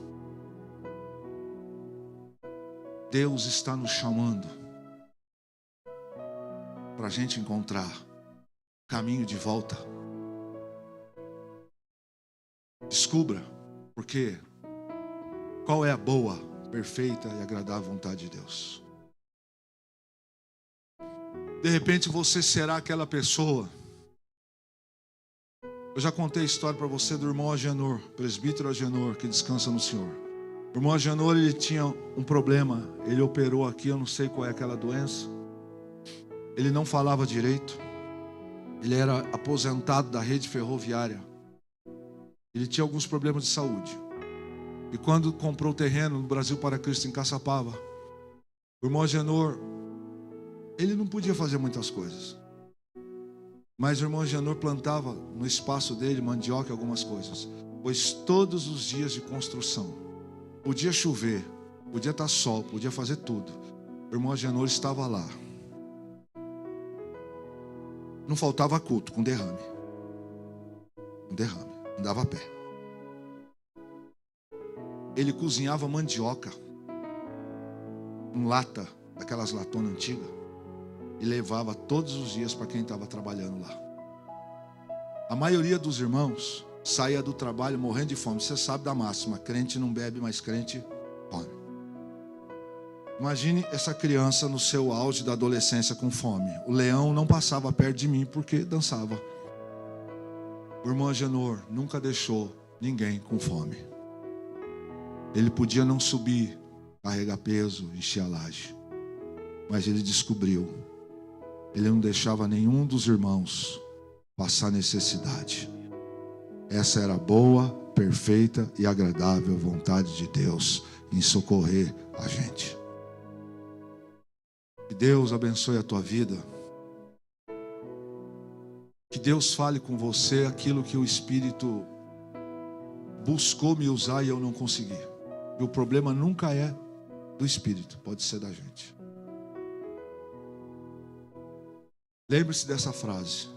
Deus está nos chamando para a gente encontrar caminho de volta. Descubra, porque qual é a boa, perfeita e agradável vontade de Deus. De repente você será aquela pessoa. Eu já contei a história para você do irmão Agenor, presbítero Agenor, que descansa no Senhor. O irmão Agenor, ele tinha um problema. Ele operou aqui, eu não sei qual é aquela doença. Ele não falava direito. Ele era aposentado da rede ferroviária. Ele tinha alguns problemas de saúde. E quando comprou o terreno no Brasil para Cristo em Caçapava, o irmão Agenor, ele não podia fazer muitas coisas. Mas o irmão Agenor plantava no espaço dele mandioca e algumas coisas. Pois todos os dias de construção, podia chover, podia estar sol, podia fazer tudo, o irmão Agenor estava lá. Não faltava culto, com derrame. Andava a pé. Ele cozinhava mandioca em lata, daquelas latonas antigas, e levava todos os dias para quem estava trabalhando lá. A maioria dos irmãos saía do trabalho morrendo de fome. Você sabe da máxima, crente não bebe, mas crente come. Imagine essa criança no seu auge da adolescência com fome. O leão não passava perto de mim porque dançava. O irmão Agenor nunca deixou ninguém com fome. Ele podia não subir, carregar peso, encher a laje, mas ele descobriu, ele não deixava nenhum dos irmãos passar necessidade. Essa era a boa, perfeita e agradável vontade de Deus em socorrer a gente. Que Deus abençoe a tua vida. Que Deus fale com você aquilo que o Espírito buscou me usar e eu não consegui. E o problema nunca é do Espírito, pode ser da gente. Lembre-se dessa frase.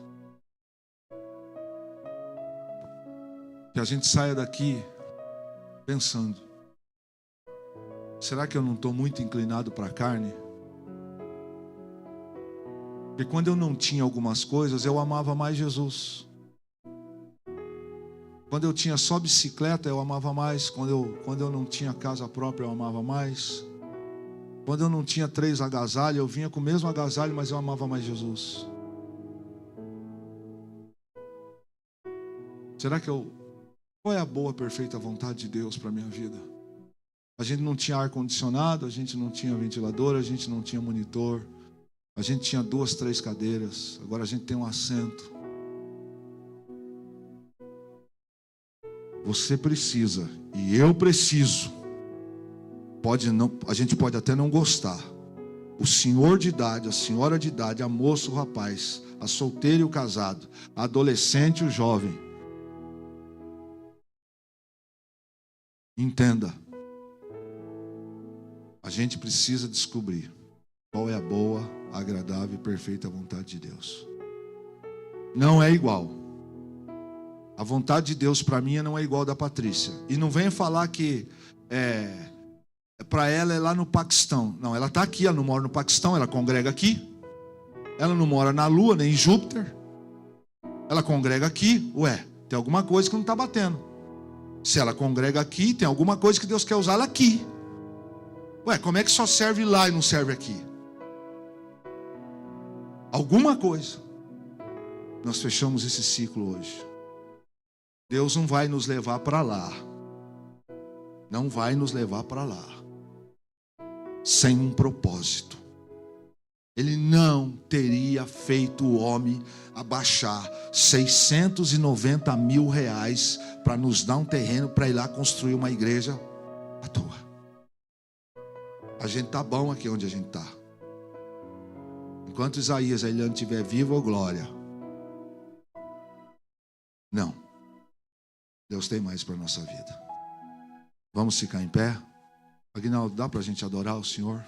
Que a gente saia daqui pensando: será que eu não estou muito inclinado para a carne? Porque quando eu não tinha algumas coisas, eu amava mais Jesus. Quando eu tinha só bicicleta, eu amava mais. Quando eu não tinha casa própria, eu amava mais. Quando eu não tinha 3 agasalhos, eu vinha com o mesmo agasalho, mas eu amava mais Jesus. Será que qual é a boa, perfeita vontade de Deus para a minha vida? A gente não tinha ar-condicionado, a gente não tinha ventilador, a gente não tinha monitor, a gente tinha 2, 3 cadeiras, agora a gente tem um assento. Você precisa, e eu preciso. A gente pode até não gostar. O senhor de idade, a senhora de idade, a moça, o rapaz, a solteira e o casado, a adolescente e o jovem. Entenda. A gente precisa descobrir qual é a boa, agradável e perfeita vontade de Deus. Não é igual. A vontade de Deus para mim não é igual da Patrícia. E não venha falar que para ela é lá no Paquistão. Não, ela está aqui, ela não mora no Paquistão, ela congrega aqui. Ela não mora na Lua, nem em Júpiter. Ela congrega aqui. Ué, tem alguma coisa que não está batendo. Se ela congrega aqui, tem alguma coisa que Deus quer usar ela aqui. Ué, como é que só serve lá e não serve aqui? Alguma coisa. Nós fechamos esse ciclo hoje. Deus não vai nos levar para lá. Não vai nos levar para lá sem um propósito. Ele não teria feito o homem abaixar 690 mil reais para nos dar um terreno para ir lá construir uma igreja à toa. A gente tá bom aqui onde a gente tá. Enquanto Isaías ele não estiver vivo, ou glória. Não. Deus tem mais para a nossa vida. Vamos ficar em pé? Aguinaldo, dá para a gente adorar o Senhor?